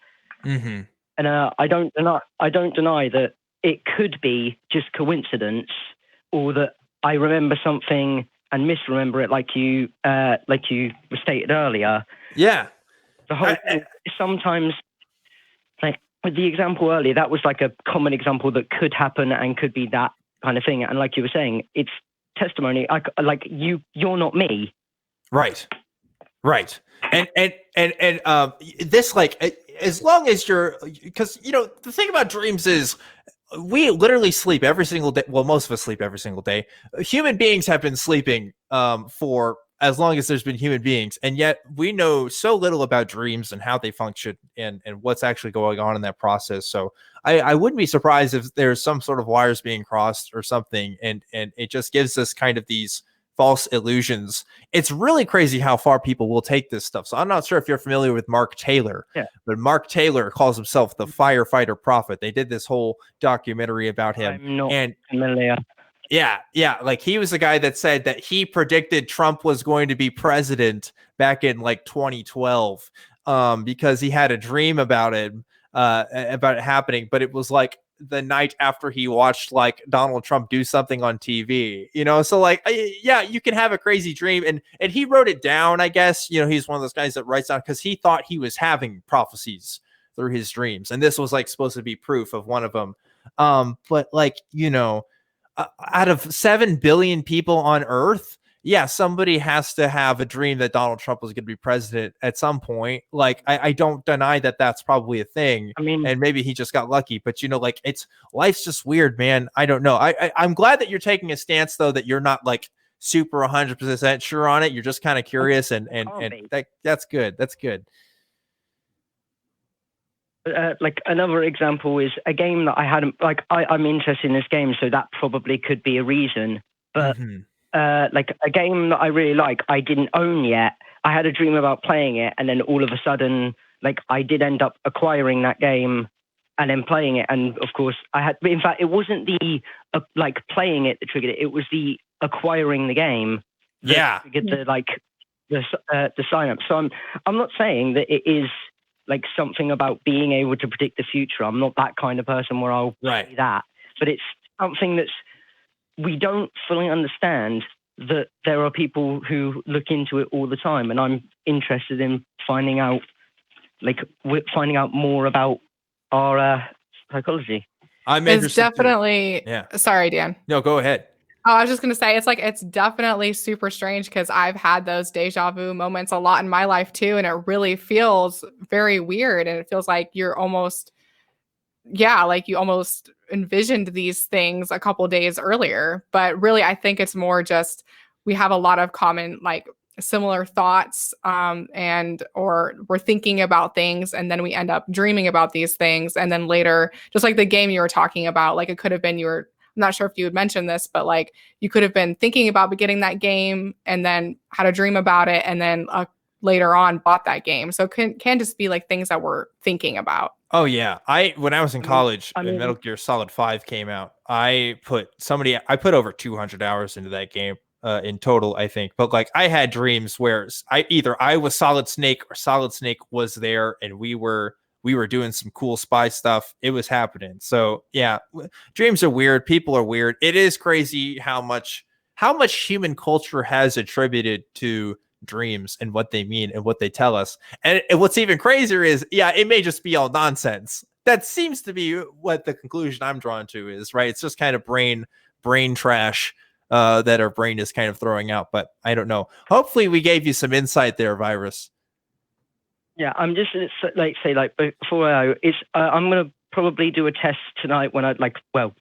And I don't deny that it could be just coincidence, or that I remember something and misremember it, like you stated earlier. Yeah. The whole thing, sometimes, like with the example earlier, that was like a common example that could happen and could be that kind of thing. And like you were saying, it's testimony. You're not me. Right. And this, like, as long as you're, because, you know, the thing about dreams is we literally sleep every single day. Well, most of us sleep every single day. Human beings have been sleeping for as long as there's been human beings, and yet we know so little about dreams and how they function and what's actually going on in that process. So I wouldn't be surprised if there's some sort of wires being crossed or something, and it just gives us kind of these false illusions. It's really crazy how far people will take this stuff. So I'm not sure if you're familiar with Mark Taylor, but Mark Taylor calls himself the firefighter prophet. They did this whole documentary about him. I'm not familiar. Yeah. Like, he was the guy that said that he predicted Trump was going to be president back in like 2012, because he had a dream about it happening, but it was like the night after he watched like Donald Trump do something on TV, you know? So like, yeah, you can have a crazy dream, and he wrote it down, I guess. You know, he's one of those guys that writes down because he thought he was having prophecies through his dreams, and this was like supposed to be proof of one of them. But like, you know, out of 7 billion people on Earth, yeah, somebody has to have a dream that Donald Trump was going to be president at some point. Like, I don't deny that that's probably a thing. I mean, and maybe he just got lucky, but, you know, like, life's just weird, man. I don't know. I'm glad that you're taking a stance, though, that you're not like super 100% sure on it. You're just kind of curious, and that's good. That's good. Like, another example is a game that I hadn't, like, I'm interested in this game, so that probably could be a reason. But like, a game that I really like, I didn't own yet. I had a dream about playing it, and then all of a sudden, like, I did end up acquiring that game and then playing it. And of course, in fact, it wasn't the like playing it that triggered it. It was the acquiring the game. Yeah. To get the sign up. So I'm not saying that it is like something about being able to predict the future. I'm not that kind of person where I'll say that. But it's something we don't fully understand, that there are people who look into it all the time. And I'm interested in finding out more about our psychology. It's definitely, sorry, Dan. No, go ahead. Oh, I was just going to say, it's definitely super strange, because I've had those deja vu moments a lot in my life too. And it really feels very weird. And it feels like you're almost, like you almost envisioned these things a couple days earlier. But really, I think it's more just, we have a lot of common, like, similar thoughts, or we're thinking about things, and then we end up dreaming about these things. And then later, just like the game you were talking about, like, it could have been I'm not sure if you had mentioned this, but like, you could have been thinking about getting that game and then had a dream about it, and then later on bought that game. So it can just be like things that we're thinking about. Oh yeah. When I was in college, when Metal Gear Solid 5 came out, I put over 200 hours into that game in total, I think. But like, I had dreams where I was Solid Snake, or Solid Snake was there, and we were doing some cool spy stuff. It was happening. So yeah, dreams are weird. People are weird. It is crazy how much human culture has attributed to dreams and what they mean and what they tell us. And what's even crazier is, it may just be all nonsense. That seems to be what the conclusion I'm drawn to is, right? It's just kind of brain trash that our brain is kind of throwing out. But I don't know. Hopefully we gave you some insight there, Virus. Yeah, I'm just before I'm going to probably do a test tonight when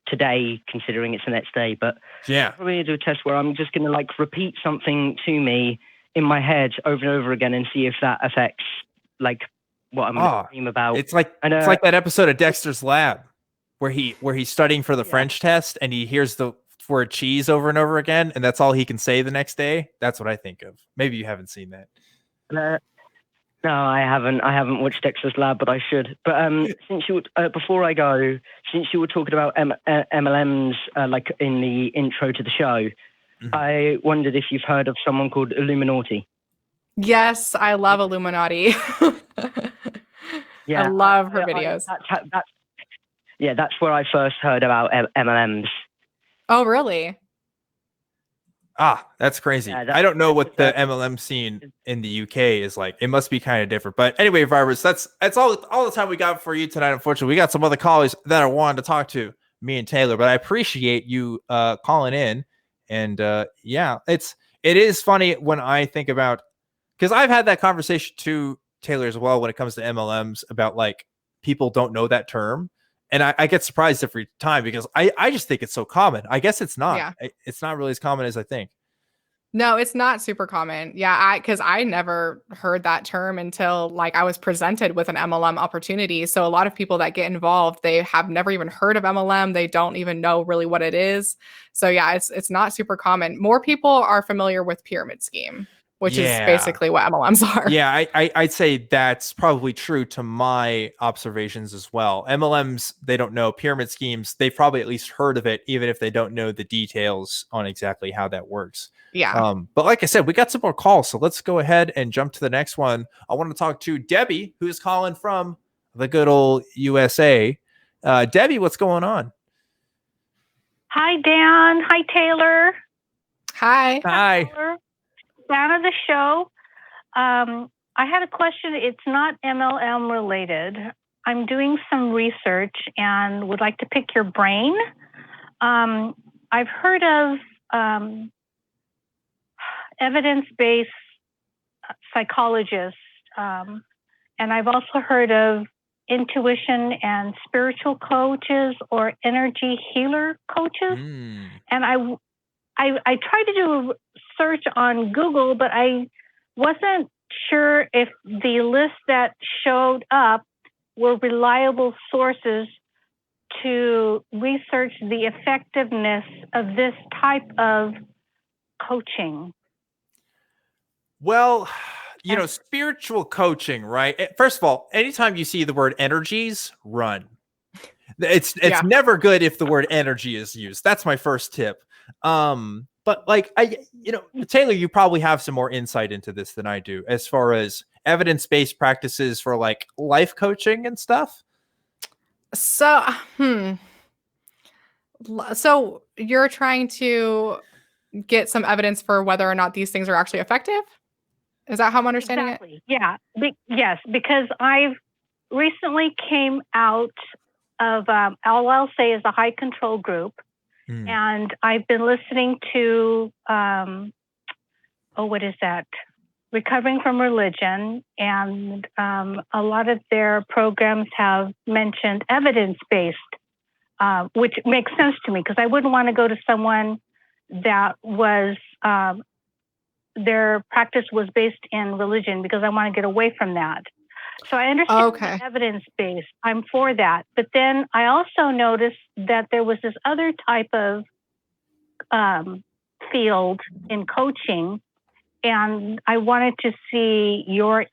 today, considering it's the next day, but yeah, probably going to do a test where I'm just going to repeat something to me in my head over and over again and see if that affects what I'm going to dream about. It's like that episode of Dexter's Lab where he's studying for the French test and he hears the word cheese over and over again, and that's all he can say the next day. That's what I think of. Maybe you haven't seen that. No, I haven't watched Dexter's Lab, but I should. But since you before I go, since you were talking about MLMs in the intro to the show, I wondered if you've heard of someone called Illuminati. Yes, I love Illuminati. I love her videos. That's where I first heard about MLMs. Oh, really? That's crazy. I don't know what the MLM scene in the UK is like. It must be kind of different. But anyway, Virus, that's all the time we got for you tonight. Unfortunately, we got some other callers that I wanted to talk to, me and Taylor. But I appreciate you calling in And yeah, it is funny when I think about, because I've had that conversation too, Taylor, as well, when it comes to MLMs, about like people don't know that term. And I get surprised every time because I just think it's so common. I guess it's not. Yeah. It's not really as common as I think. No, it's not super common. Yeah, because I never heard that term until like I was presented with an MLM opportunity. So a lot of people that get involved, they have never even heard of MLM. They don't even know really what it is. So yeah, it's not super common. More people are familiar with pyramid scheme, which is basically what MLMs are. Yeah, I'd say that's probably true to my observations as well. MLMs, they don't know. Pyramid schemes, they've probably at least heard of it, even if they don't know the details on exactly how that works. Yeah. But like I said, we got some more calls, so let's go ahead and jump to the next one. I want to talk to Debbie, who's calling from the good old USA. Debbie, what's going on? Hi, Dan. Hi, Taylor. Hi. Hi. Taylor. Fan of the show. I had a question. It's not MLM related. I'm doing some research and would like to pick your brain. I've heard of evidence-based psychologists, and I've also heard of intuition and spiritual coaches or energy healer coaches. And I tried to do a search on Google, but I wasn't sure if the list that showed up were reliable sources to research the effectiveness of this type of coaching. Well, you know, spiritual coaching, right? First of all, anytime you see the word energies, run. It's never good if the word energy is used. That's my first tip. But like Taylor, you probably have some more insight into this than I do as far as evidence-based practices for like life coaching and stuff. So, so you're trying to get some evidence for whether or not these things are actually effective? Is that how I'm understanding it? Yeah. Yes, because I've recently came out of, all I'll say is a high control group. And I've been listening to, what is that? Recovering from Religion. And a lot of their programs have mentioned evidence-based, which makes sense to me because I wouldn't want to go to someone that was, their practice was based in religion because I want to get away from that. So I understand the evidence-based. I'm for that. But then I also noticed that there was this other type of field in coaching, and I wanted to see your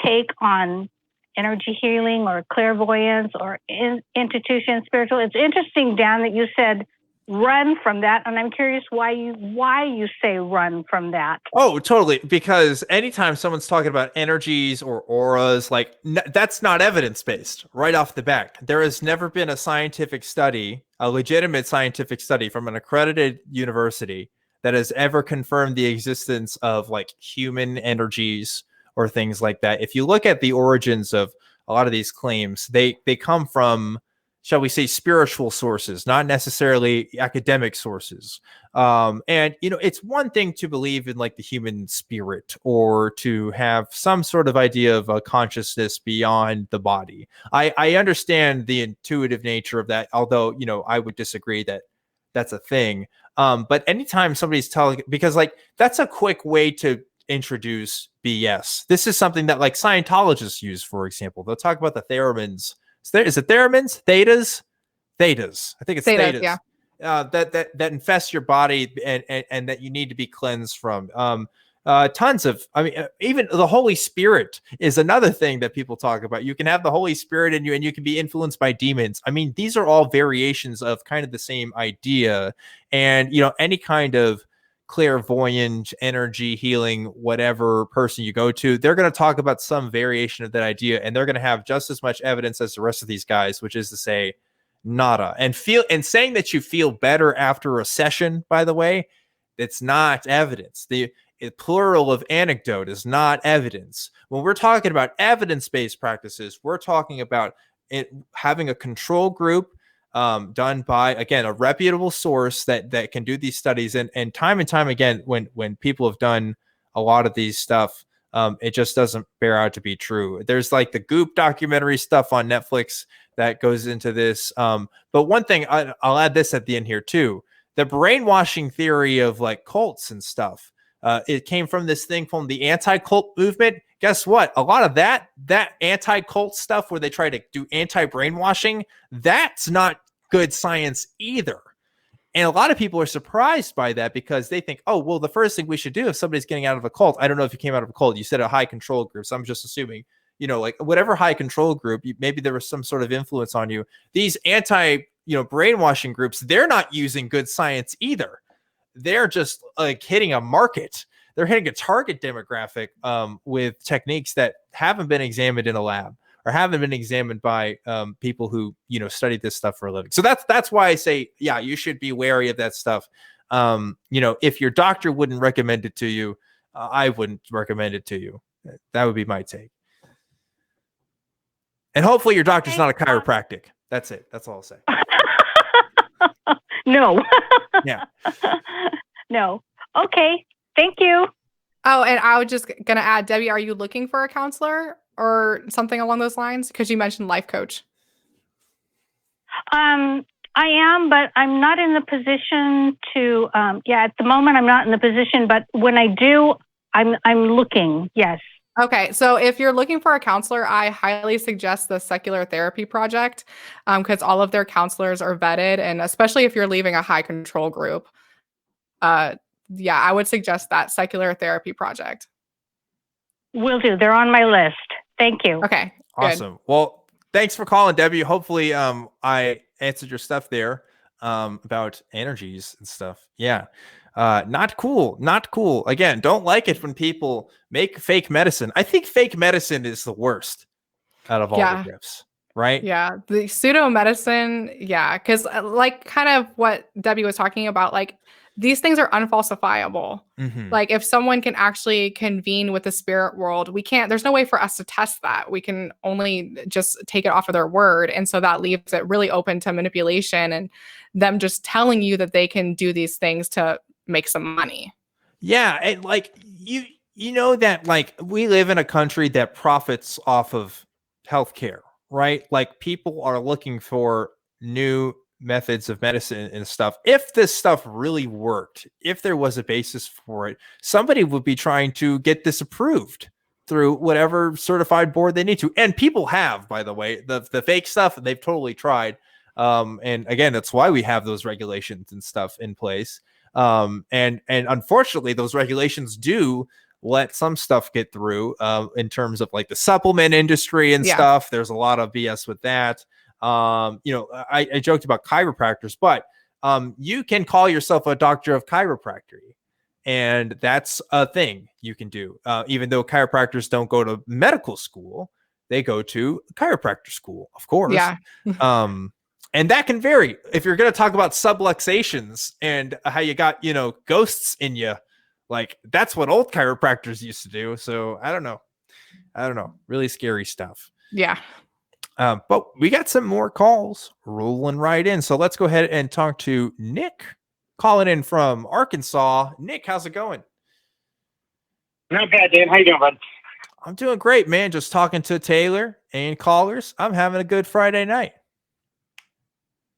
take on energy healing or clairvoyance or intuition, spiritual. It's interesting, Dan, that you said run from that, and I'm curious why you say run from that. Oh, totally. Because anytime someone's talking about energies or auras, like that's not evidence-based right off the bat. There has never been a scientific study, a legitimate scientific study from an accredited university that has ever confirmed the existence of like human energies or things like that. If you look at the origins of a lot of these claims, they come from, shall we say, spiritual sources, not necessarily academic sources. And, you know, it's one thing to believe in like the human spirit or to have some sort of idea of a consciousness beyond the body. I understand the intuitive nature of that, although, you know, I would disagree that that's a thing. But anytime somebody's telling, because like that's a quick way to introduce BS. This is something that like Scientologists use, for example. They'll talk about the theremins. Is it theremins? Thetas? I think it's thetas. Yeah. That infest your body and that you need to be cleansed from. Tons of, I mean, even the Holy Spirit is another thing that people talk about. You can have the Holy Spirit in you and you can be influenced by demons. I mean, these are all variations of kind of the same idea. And, you know, any kind of clairvoyant, energy healing, whatever person you go to, they're going to talk about some variation of that idea, and they're going to have just as much evidence as the rest of these guys, which is to say nada. And saying that you feel better after a session, by the way, it's not evidence. The plural of anecdote is not evidence. When we're talking about evidence-based practices, we're talking about it having a control group, done by, again, a reputable source that can do these studies. And time again, when people have done a lot of these stuff, it just doesn't bear out to be true. There's like the Goop documentary stuff on Netflix that goes into this. But one thing, I'll add this at the end here too. The brainwashing theory of like cults and stuff, it came from this thing from the anti-cult movement. Guess what? A lot of that anti-cult stuff where they try to do anti-brainwashing, that's not good science either. And a lot of people are surprised by that because they think, oh, well, the first thing we should do if somebody's getting out of a cult, I don't know if you came out of a cult, you said a high control group. So I'm just assuming, like whatever high control group, maybe there was some sort of influence on you. These brainwashing groups, they're not using good science either. They're just like hitting a market. They're hitting a target demographic with techniques that haven't been examined in a lab or haven't been examined by people who, studied this stuff for a living. So that's why I say, yeah, you should be wary of that stuff. If your doctor wouldn't recommend it to you, I wouldn't recommend it to you. That would be my take. And hopefully your doctor's not a chiropractic. That's it. That's all I'll say. No. Yeah. No. Okay. Thank you. Oh, and I was just going to add, Debbie, are you looking for a counselor or something along those lines? Because you mentioned life coach. I am, but I'm not in the position to, at the moment I'm not in the position, but when I do, I'm looking. Yes. Okay. So if you're looking for a counselor, I highly suggest the Secular Therapy Project, because all of their counselors are vetted. And especially if you're leaving a high control group, I would suggest that Secular Therapy Project. Will do. They're on my list. Thank you. Okay. Awesome. Good. Well, thanks for calling, Debbie. Hopefully, I answered your stuff there about energies and stuff. Yeah. Not cool. Not cool. Again, don't like it when people make fake medicine. I think fake medicine is the worst out of all the gifts, right? Yeah. The pseudo medicine. Yeah. Because like kind of what Debbie was talking about, like these things are unfalsifiable. Mm-hmm. Like if someone can actually convene with the spirit world, there's no way for us to test that. We can only just take it off of their word. And so that leaves it really open to manipulation and them just telling you that they can do these things to make some money. Yeah. And like, you know that like we live in a country that profits off of healthcare, right? Like people are looking for new methods of medicine and stuff. If this stuff really worked, if there was a basis for it, somebody would be trying to get this approved through whatever certified board they need to. And people have, by the way, the fake stuff, they've totally tried. And again, that's why we have those regulations and stuff in place. And unfortunately, those regulations do let some stuff get through in terms of like the supplement industry and stuff. There's a lot of BS with that. I joked about chiropractors, but you can call yourself a doctor of chiropractic, and that's a thing you can do. Even though chiropractors don't go to medical school, they go to chiropractor school, of course. Yeah. And that can vary. If you're going to talk about subluxations and how you got, ghosts in you, like that's what old chiropractors used to do. So I don't know. Really scary stuff. Yeah. But we got some more calls rolling right in. So let's go ahead and talk to Nick calling in from Arkansas. Nick, how's it going? Not bad, Dan. How you doing, bud? I'm doing great, man. Just talking to Taylor and callers. I'm having a good Friday night.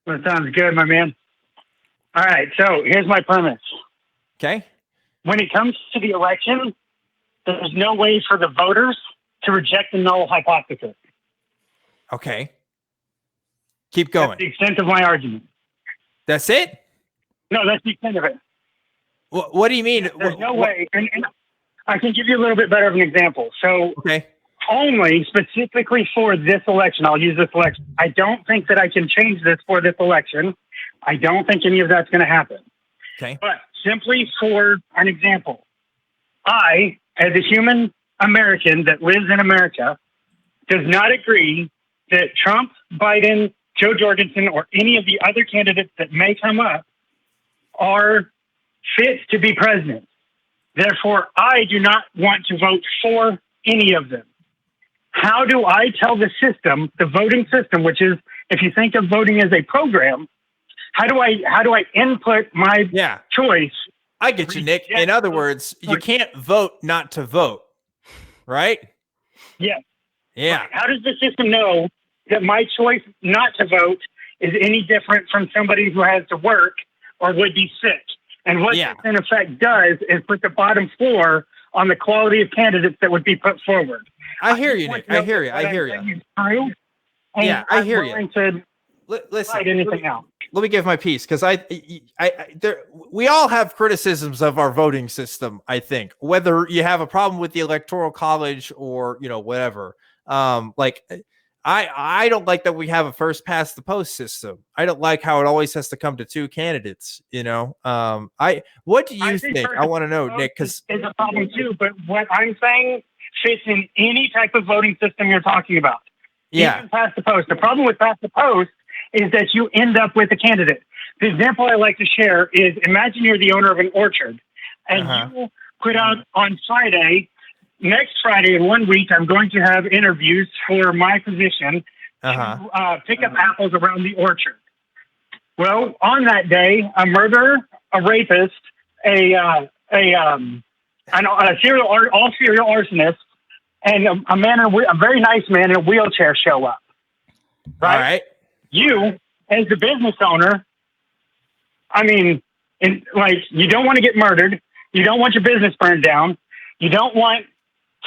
That sounds good, my man. All right. So here's my premise. Okay. When it comes to the election, there's no way for the voters to reject the null hypothesis. Okay. Keep going. That's the extent of my argument. That's it? No, that's the extent of it. What do you mean? There's no way. And I can give you a little bit better of an example. So only specifically for this election, I'll use this election. I don't think that I can change this for this election. I don't think any of that's going to happen. Okay. But simply for an example, I, as a human American that lives in America, does not agree that Trump, Biden, Joe Jorgensen, or any of the other candidates that may come up are fit to be president. Therefore, I do not want to vote for any of them. How do I tell the system, the voting system, which is if you think of voting as a program, how do I input my choice? I get you, Nick. In other words, you can't vote not to vote, right? Yeah. Yeah. Right. How does the system know that my choice not to vote is any different from somebody who has to work or would be sick? And what this in effect does is put the bottom floor on the quality of candidates that would be put forward. I hear you, Nick. I hear you. I hear you. I hear you. Listen, anything else. Let me give my piece, because we all have criticisms of our voting system. I think whether you have a problem with the Electoral College or whatever. I don't like that we have a first past the post system. I don't like how it always has to come to two candidates. What do you think? I want to know, Nick, because it's a problem too. But what I'm saying fits in any type of voting system you're talking about. Yeah. Even past the post. The problem with past the post is that you end up with a candidate. The example I like to share is, imagine you're the owner of an orchard, and you put out on Friday, next Friday in 1 week, I'm going to have interviews for my position to pick up apples around the orchard. Well, on that day, a murderer, a rapist, all serial arsonists, and a very nice man in a wheelchair show up. Right? All right. You, as the business owner, you don't want to get murdered. You don't want your business burned down. You don't want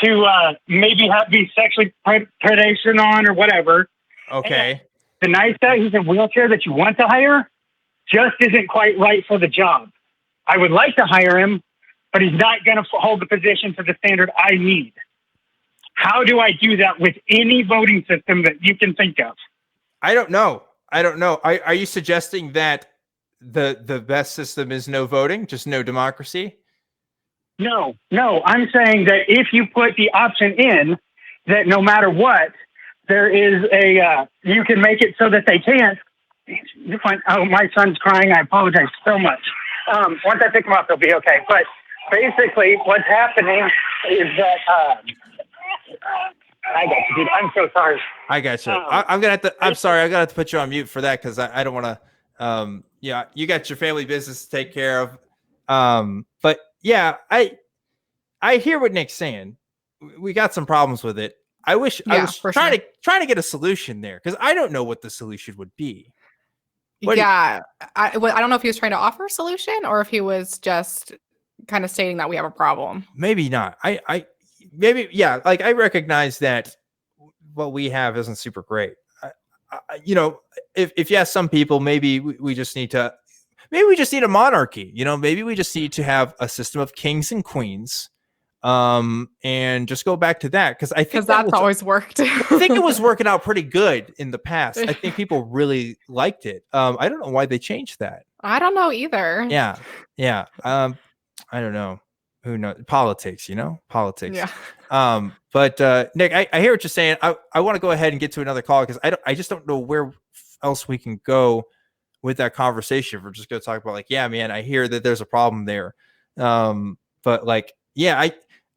to maybe be sexually predation on or whatever. Okay. And the nice guy who's in a wheelchair that you want to hire just isn't quite right for the job. I would like to hire him, but he's not going to hold the position to the standard I need. How do I do that with any voting system that you can think of? I don't know. Are you suggesting that the best system is no voting, just no democracy? No. I'm saying that if you put the option in that no matter what, there is you can make it so that they can't. You find, my son's crying. I apologize so much. Once I pick him up, he'll be okay. But basically, what's happening is that I got you, dude. I'm so sorry. I got you. I'm gonna have to. I'm sorry. I gotta put you on mute for that, because I don't want to. You got your family business to take care of. But yeah, I hear what Nick's saying. We got some problems with it. I wish I was trying to get a solution there, because I don't know what the solution would be. I don't know if he was trying to offer a solution or if he was just kind of stating that we have a problem. Maybe not. I recognize that what we have isn't super great. If you ask some people, maybe we just need a monarchy. Maybe we just need to have a system of kings and queens, and just go back to that, because I think that's always worked. I think it was working out pretty good in the past. I think people really liked it. I don't know why they changed that. I don't know either. Yeah. I don't know. Who knows? Politics, politics. Yeah. But Nick, I hear what you're saying. I want to go ahead and get to another call, because I just don't know where else we can go with that conversation. If we're just going to talk about man, I hear that there's a problem there. But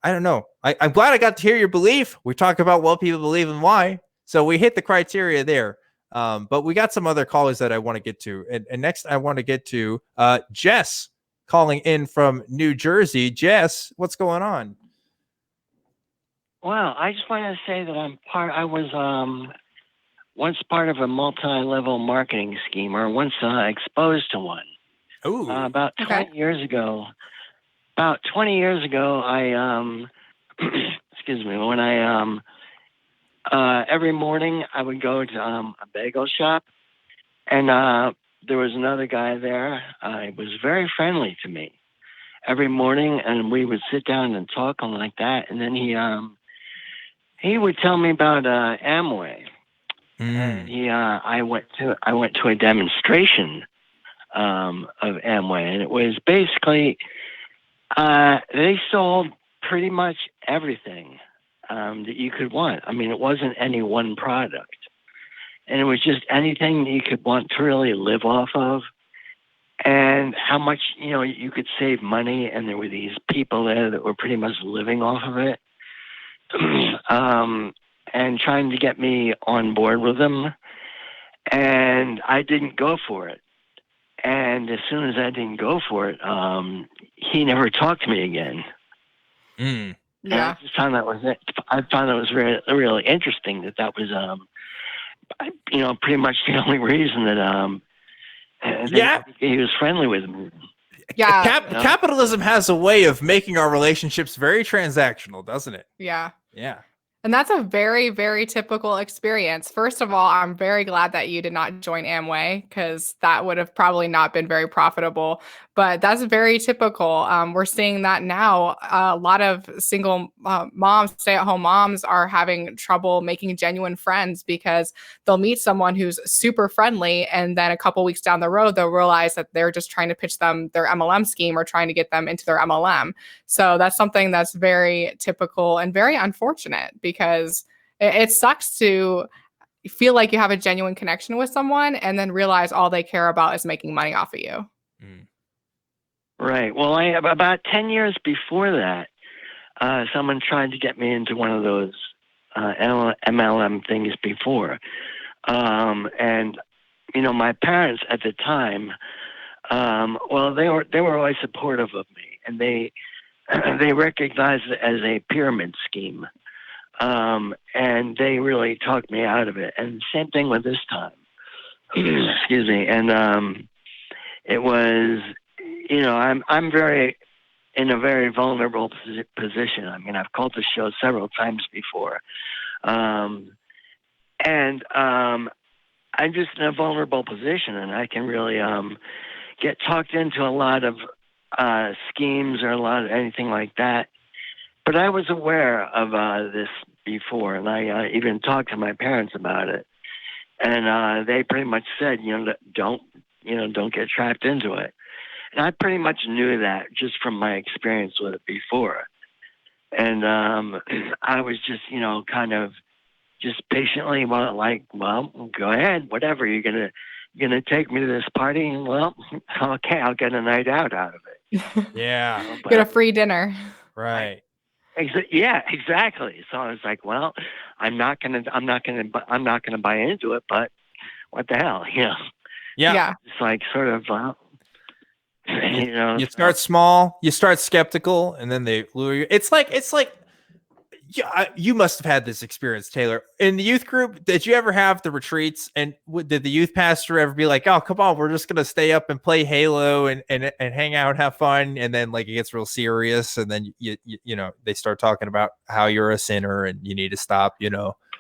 I don't know. I'm glad I got to hear your belief. We talk about what people believe and why. So we hit the criteria there. But we got some other callers that I want to get to. And next I want to get to Jess, calling in from New Jersey. Jess, what's going on? Well, I just wanted to say that I was once part of a multi-level marketing scheme, or once exposed to one. Ooh. About 20 years ago. About 20 years ago, I excuse me, when I every morning I would go to a bagel shop, and there was another guy there. He was very friendly to me every morning, and we would sit down and talk and like that. And then he would tell me about Amway. And I went to a demonstration of Amway, and it was basically they sold pretty much everything that you could want. I mean, it wasn't any one product. And it was just anything that you could want to really live off of, and how much, you could save money. And there were these people there that were pretty much living off of it, and trying to get me on board with them. And I didn't go for it. And as soon as I didn't go for it, he never talked to me again. Mm. Yeah. I just found that was really interesting that was, pretty much the only reason that he was friendly with me. Yeah. Capitalism has a way of making our relationships very transactional, doesn't it? Yeah. Yeah. And that's a very, very typical experience. First of all, I'm very glad that you did not join Amway, because that would have probably not been very profitable. But that's very typical. We're seeing that now. A lot of single moms, stay-at-home moms, are having trouble making genuine friends because they'll meet someone who's super friendly, and then a couple weeks down the road, they'll realize that they're just trying to pitch them their MLM scheme or trying to get them into their MLM. So that's something that's very typical and very unfortunate, because it sucks to feel like you have a genuine connection with someone and then realize all they care about is making money off of you. Mm. Right. Well, about 10 years before that, someone tried to get me into one of those MLM things before. And, my parents at the time, they were always supportive of me, and they recognized it as a pyramid scheme. And they really talked me out of it. And same thing with this time. Excuse me. And it was, I'm in a very vulnerable position. I mean, I've called the show several times before. And I'm just in a vulnerable position, and I can really get talked into a lot of schemes or anything like that. But I was aware of this before, and I even talked to my parents about it. And they pretty much said, don't get trapped into it. And I pretty much knew that just from my experience with it before. And I was just, kind of just patiently, go ahead, whatever. You're gonna take me to this party, and okay, I'll get a night out of it. Yeah. Get a free dinner. Right. Yeah, exactly. So I was like, well, I'm not gonna buy into it, but what the hell, Yeah. It's like sort of, you start small, you start skeptical, and then they lure you. It's like, yeah, you must have had this experience, Taylor. In the youth group, did you ever have the retreats? And did the youth pastor ever be like, "Oh, come on, we're just gonna stay up and play Halo and hang out, and have fun," and then like it gets real serious, and then you they start talking about how you're a sinner and you need to stop,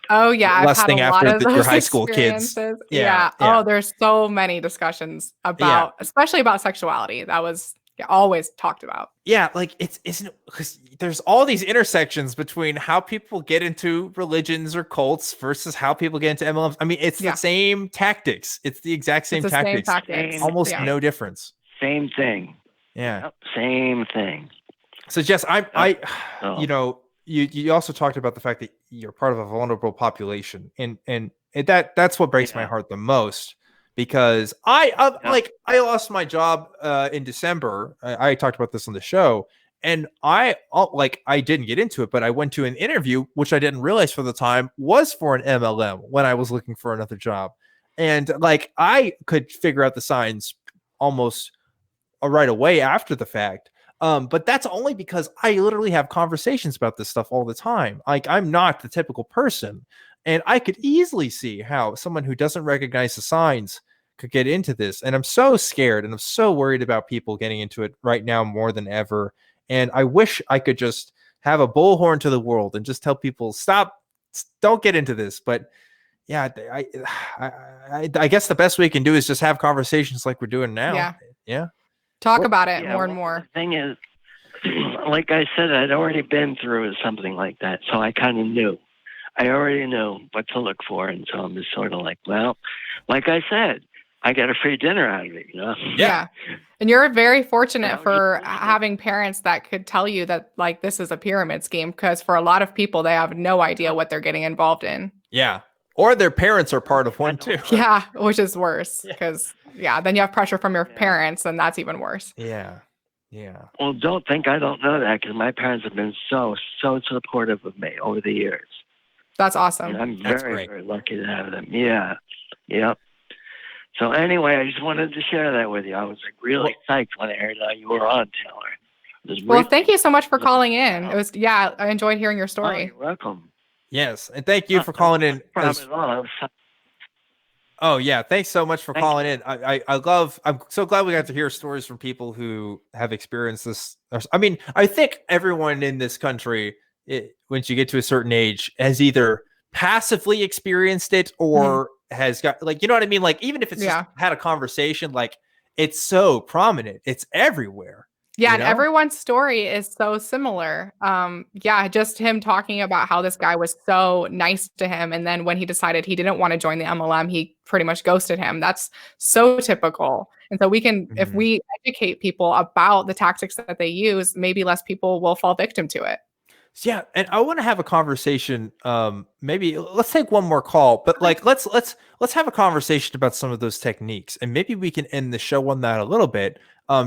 Oh yeah, lusting after your high school kids. Yeah. Oh, there's so many discussions about, especially about sexuality. That was always talked about. Yeah, like isn't because there's all these intersections between how people get into religions or cults versus how people get into MLMs. I mean, it's the same tactics. It's the exact same tactics. Almost no difference. Same thing. Yeah. Yep, same thing. So Jess, you also talked about the fact that you're part of a vulnerable population, and that's what breaks my heart the most. Because I lost my job in December. I talked about this on the show, and I didn't get into it, but I went to an interview, which I didn't realize for the time was for an MLM when I was looking for another job. And I could figure out the signs almost right away after the fact. But that's only because I literally have conversations about this stuff all the time. I'm not the typical person. And I could easily see how someone who doesn't recognize the signs could get into this. And I'm so scared, and I'm so worried about people getting into it right now more than ever. And I wish I could just have a bullhorn to the world and just tell people, stop, don't get into this. But yeah, I guess the best we can do is just have conversations like we're doing now. Yeah. Talk about it more and more. The thing is, like I said, I'd already been through something like that. So I kind of knew. I already knew what to look for. And so I'm just sort of like, well, like I said, I get a free dinner out of it, Yeah. And you're very fortunate for having parents that could tell you that this is a pyramid scheme, because for a lot of people, they have no idea what they're getting involved in. Yeah. Or their parents are part of one too. Yeah. Which is worse, because then you have pressure from your parents, and that's even worse. Yeah. Yeah. Well, don't think I don't know that, because my parents have been so supportive of me over the years. That's awesome. And I'm very lucky to have them. Yeah. Yep. So anyway, I just wanted to share that with you. I was like really psyched when I heard you were on, Taylor. Well, thank you so much for calling in. It was, I enjoyed hearing your story. Oh, you're welcome. Yes, and thank you for calling in. Oh yeah, thanks so much for calling in. I'm so glad we got to hear stories from people who have experienced this. I mean, I think everyone in this country, once you get to a certain age, has either passively experienced it or has got, like, you know what I mean? Like, even if it's just had a conversation, like, it's so prominent, it's everywhere. Yeah, and everyone's story is so similar. Just him talking about how this guy was so nice to him, and then when he decided he didn't want to join the MLM, he pretty much ghosted him. That's so typical. And so we can, if we educate people about the tactics that they use, maybe less people will fall victim to it. Yeah, and I want to have a conversation. Maybe let's take one more call, but like let's have a conversation about some of those techniques, and maybe we can end the show on that a little bit.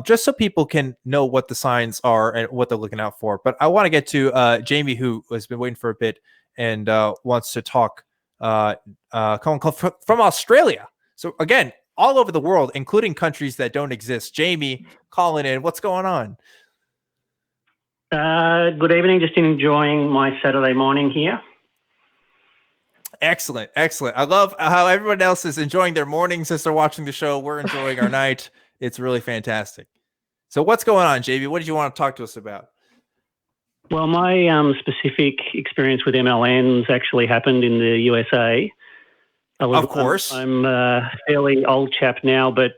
Just so people can know what the signs are and what they're looking out for. But I want to get to Jaime, who has been waiting for a bit and wants to talk from Australia. So again, all over the world, including countries that don't exist. Jaime, calling in. What's going on? Good evening. Just enjoying my Saturday morning here. Excellent. Excellent. I love how everyone else is enjoying their mornings as they're watching the show. We're enjoying our night. It's really fantastic. So what's going on, JB? What did you want to talk to us about? Well, my specific experience with MLMs actually happened in the USA. Of course. I'm a fairly old chap now, but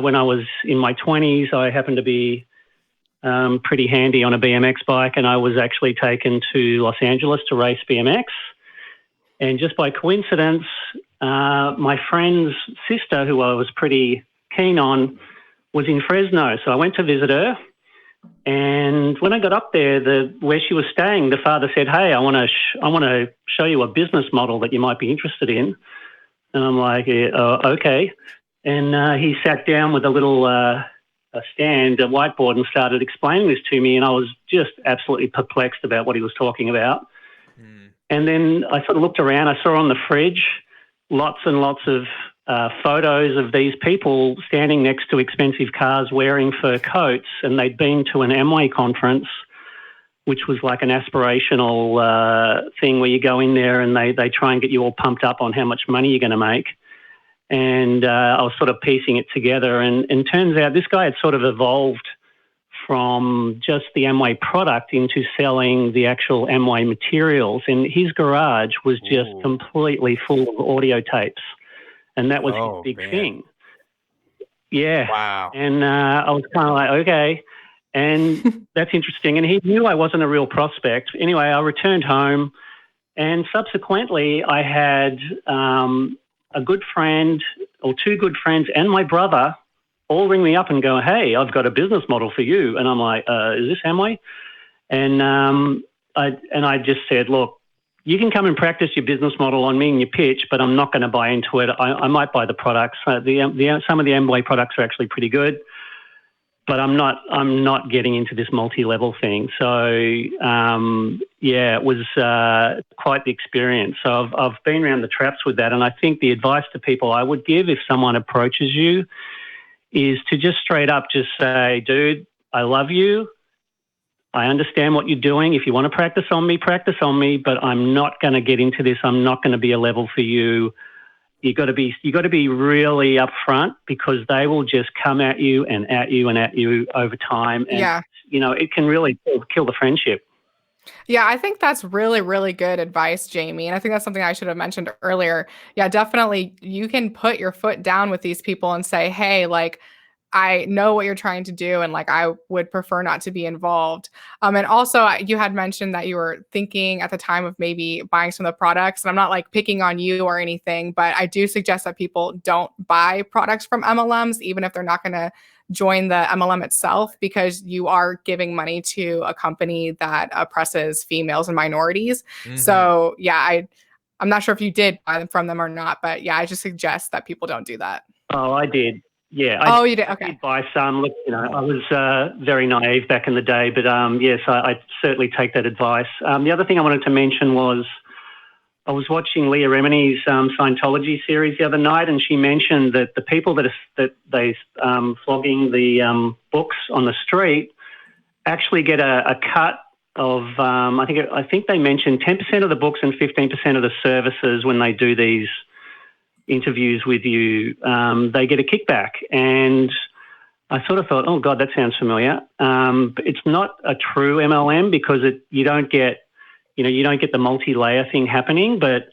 when I was in my 20s, I happened to be pretty handy on a BMX bike, and I was actually taken to Los Angeles to race BMX. And just by coincidence, my friend's sister, who I was pretty keen on, was in Fresno. So I went to visit her. And when I got up there, where she was staying, the father said, "Hey, I want to show you a business model that you might be interested in." And I'm like, "Okay." And he sat down with a little a whiteboard, and started explaining this to me. And I was just absolutely perplexed about what he was talking about. And then I sort of looked around. I saw on the fridge lots and lots of photos of these people standing next to expensive cars wearing fur coats, and they'd been to an Amway conference, which was like an aspirational thing where you go in there and they try and get you all pumped up on how much money you're going to make. And I was sort of piecing it together, and turns out this guy had sort of evolved from just the Amway product into selling the actual Amway materials. And his garage was just completely full of audio tapes. And that was his big thing. Yeah. Wow. And I was kind of like, okay. And that's interesting. And he knew I wasn't a real prospect. Anyway, I returned home, and subsequently I had a good friend or two good friends and my brother all ring me up and go, "Hey, I've got a business model for you." And I'm like, "Is this Amway?" And I just said, "Look, you can come and practice your business model on me and your pitch, but I'm not going to buy into it. I might buy the products. Some of the Amway products are actually pretty good, but I'm not getting into this multi-level thing." So it was quite the experience. So I've been around the traps with that, and I think the advice to people I would give if someone approaches you is to just straight up just say, "Dude, I love you. I understand what you're doing. If you want to practice on me, but I'm not going to get into this. I'm not going to be a level for you." You got to be really upfront, because they will just come at you and at you and at you over time. And, it can really kill the friendship. Yeah, I think that's really, really good advice, Jaime. And I think that's something I should have mentioned earlier. Yeah, definitely. You can put your foot down with these people and say, "Hey, like, I know what you're trying to do, and like, I would prefer not to be involved." And also, you had mentioned that you were thinking at the time of maybe buying some of the products. And I'm not like picking on you or anything, but I do suggest that people don't buy products from MLMs, even if they're not going to join the MLM itself, because you are giving money to a company that oppresses females and minorities. So yeah, I'm not sure if you did buy them from them or not, but yeah, I just suggest that people don't do that. Oh, I did. Yeah. You did? Okay. I did buy some. Look, I was very naive back in the day, but yes, I certainly take that advice. The other thing I wanted to mention was I was watching Leah Remini's Scientology series the other night, and she mentioned that the people that they flogging the books on the street actually get a cut of I think they mentioned 10% of the books and 15% of the services when they do these interviews with you. They get a kickback, and I sort of thought, oh God, that sounds familiar. But it's not a true MLM because you don't get the multi-layer thing happening. But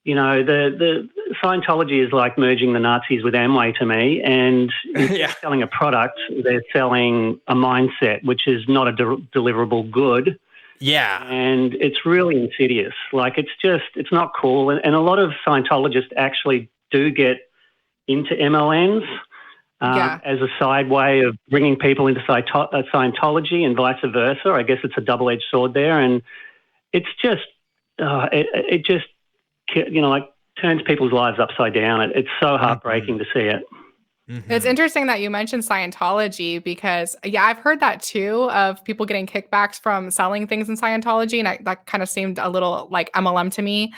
the Scientology is like merging the Nazis with Amway to me, and they're selling a product, they're selling a mindset, which is not a deliverable good. Yeah. And it's really insidious. Like, it's not cool. And a lot of Scientologists actually do get into MLMs as a side way of bringing people into Scientology and vice versa. I guess it's a double-edged sword there. And it's just, it just, turns people's lives upside down. It's so heartbreaking to see it. Mm-hmm. It's interesting that you mentioned Scientology because, I've heard that too, of people getting kickbacks from selling things in Scientology. And that kind of seemed a little like MLM to me.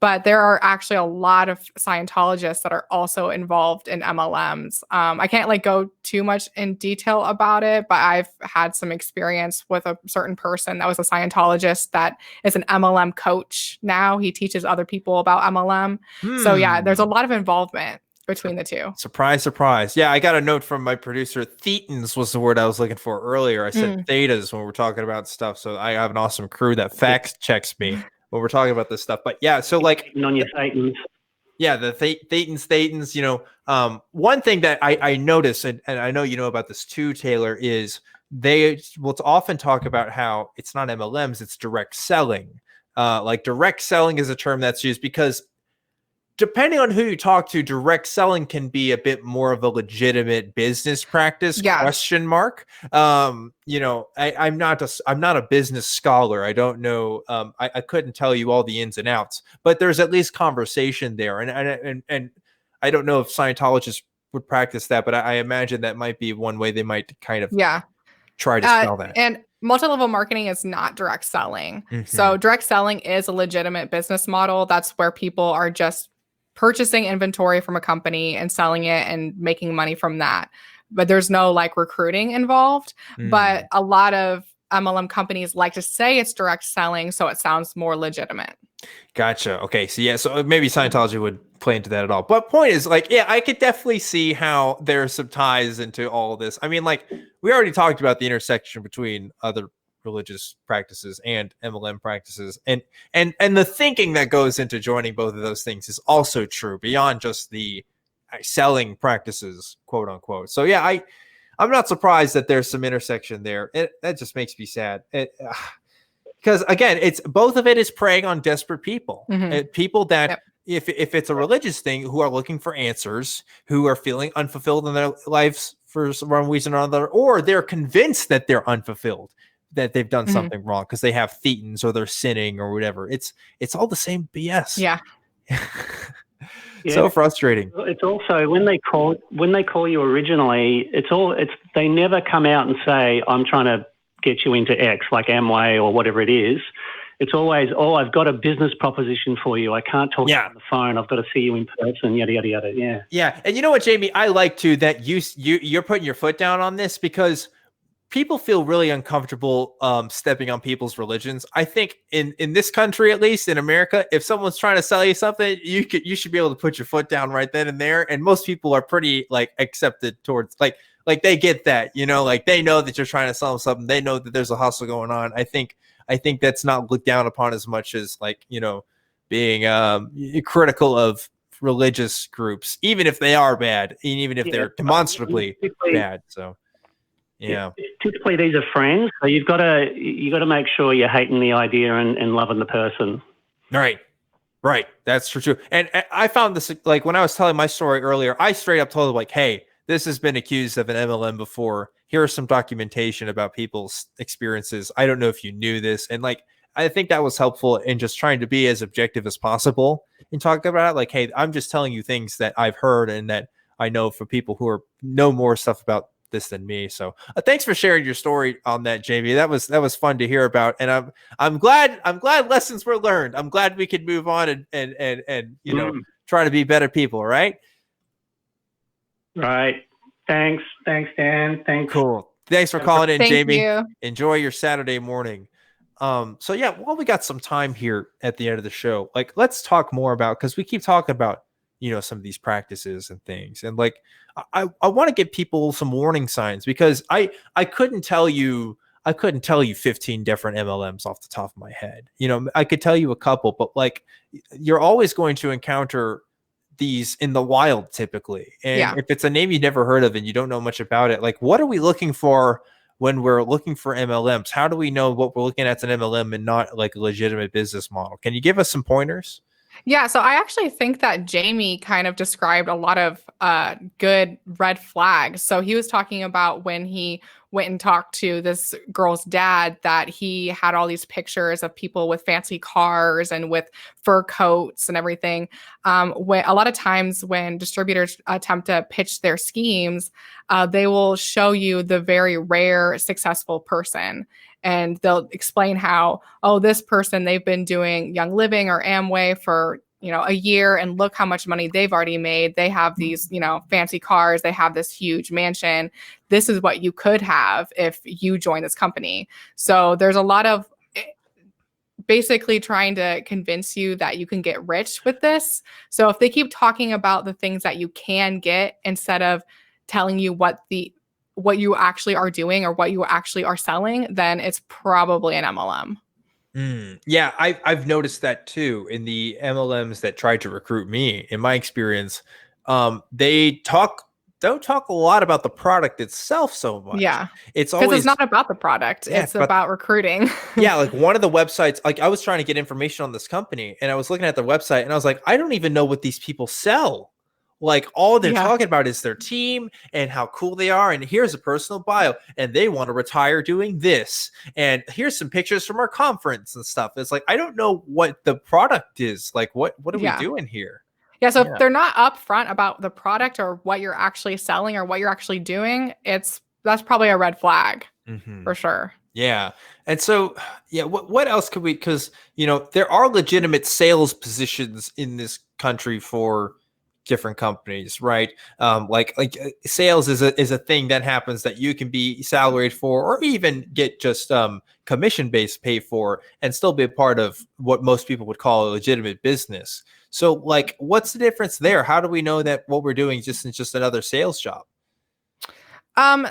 But there are actually a lot of Scientologists that are also involved in MLMs. I can't go too much in detail about it, but I've had some experience with a certain person that was a Scientologist that is an MLM coach now. He teaches other people about MLM. So there's a lot of involvement between the two. Surprise, surprise. Yeah, I got a note from my producer. Thetans was the word I was looking for earlier. I said thetas when we're talking about stuff. So I have an awesome crew that fact checks me when we're talking about this stuff. But yeah, so on your Thetans. Yeah, the Thetans. One thing that I notice, and I know you know about this too, Taylor, is they will often talk about how it's not MLMs, it's direct selling. Direct selling is a term that's used because depending on who you talk to, direct selling can be a bit more of a legitimate business practice, question mark. I'm not a business scholar. I don't know. I couldn't tell you all the ins and outs, but there's at least conversation there. And I don't know if Scientologists would practice that, but I imagine that might be one way they might kind of try to spell that. And multi-level marketing is not direct selling. Mm-hmm. So direct selling is a legitimate business model. That's where people are just purchasing inventory from a company and selling it and making money from that. But there's no recruiting involved. But a lot of MLM companies like to say it's direct selling, so it sounds more legitimate. Gotcha. Okay. So maybe Scientology would play into that at all. But point is, I could definitely see how there's some ties into all this. I mean, we already talked about the intersection between other religious practices and MLM practices, and the thinking that goes into joining both of those things is also true beyond just the selling practices, quote unquote. So I'm not surprised that there's some intersection there. That just makes me sad. Because again, it's both of it is preying on desperate people, people that if it's a religious thing, who are looking for answers, who are feeling unfulfilled in their lives for one reason or another, or they're convinced that they're unfulfilled, that they've done something wrong because they have thetans or they're sinning or whatever. It's all the same BS. Yeah. So frustrating. It's also when they call you originally, they never come out and say, I'm trying to get you into X, like Amway or whatever it is. It's always, I've got a business proposition for you. I can't talk to you on the phone. I've got to see you in person, yada, yada, yada. Yeah. Yeah. And you know what, Jamie, I like too, that you're putting your foot down on this because people feel really uncomfortable stepping on people's religions. I think in this country, at least in America, if someone's trying to sell you something, you should be able to put your foot down right then and there. And most people are pretty accepted towards they get that, they know that you're trying to sell them something. They know that there's a hustle going on. I think that's not looked down upon as much as being critical of religious groups, even if they are bad, and even if they're demonstrably bad. So. Yeah. Typically, these are friends, so you got to make sure you're hating the idea and loving the person. Right. That's true. And I found this when I was telling my story earlier, I straight up told them hey, this has been accused of an MLM before. Here are some documentation about people's experiences. I don't know if you knew this, and I think that was helpful in just trying to be as objective as possible in talking about it. Hey, I'm just telling you things that I've heard and that I know for people who know more stuff about this than me. So thanks for sharing your story on that, Jamie. That was fun to hear about, and I'm glad lessons were learned. I'm glad we could move on and you know, try to be better people, right? Right. Thanks, Dan. Thanks. Cool. Thanks for calling in, Jamie. You. Enjoy your Saturday morning. So yeah, while we got some time here at the end of the show, like let's talk more about, because we keep talking about, you know, some of these practices and things, and like I want to give people some warning signs, because I couldn't tell you 15 different MLMs off the top of my head. You know, I could tell you a couple, but like you're always going to encounter these in the wild typically. And if it's a name you've never heard of and you don't know much about it, like what are we looking for when we're looking for MLMs? How do we know what we're looking at as an MLM and not like a legitimate business model? Can you give us some pointers? Yeah, so I actually think that Jamie kind of described a lot of good red flags. So he was talking about when he went and talked to this girl's dad, that he had all these pictures of people with fancy cars and with fur coats and everything. When, a lot of times when distributors attempt to pitch their schemes, they will show you the very rare successful person. And they'll explain how, oh, this person, they've been doing Young Living or Amway for, you know, a year, and look how much money they've already made. They have these, you know, fancy cars. They have this huge mansion. This is what you could have if you join this company. So there's a lot of basically trying to convince you that you can get rich with this. So if they keep talking about the things that you can get instead of telling you what you actually are doing or what you actually are selling, then it's probably an MLM. Yeah, I've noticed that too in the MLMs that tried to recruit me. In my experience, they don't talk a lot about the product itself so much. Yeah, it's always, always, it's not about the product. Yeah, it's about recruiting. Yeah, like one of the websites, like I was trying to get information on this company and I was looking at their website and I was like, I don't even know what these people sell. Like all they're talking about is their team and how cool they are. And here's a personal bio and they want to retire doing this. And here's some pictures from our conference and stuff. It's like, I don't know what the product is. Like, what are we doing here? Yeah. So if they're not upfront about the product or what you're actually selling or what you're actually doing, that's probably a red flag for sure. Yeah. And so, yeah, what else could we, because, you know, there are legitimate sales positions in this country for different companies, right? Like sales is a thing that happens that you can be salaried for, or even get just commission based pay for, and still be a part of what most people would call a legitimate business. So, like, what's the difference there? How do we know that what we're doing is just another sales job?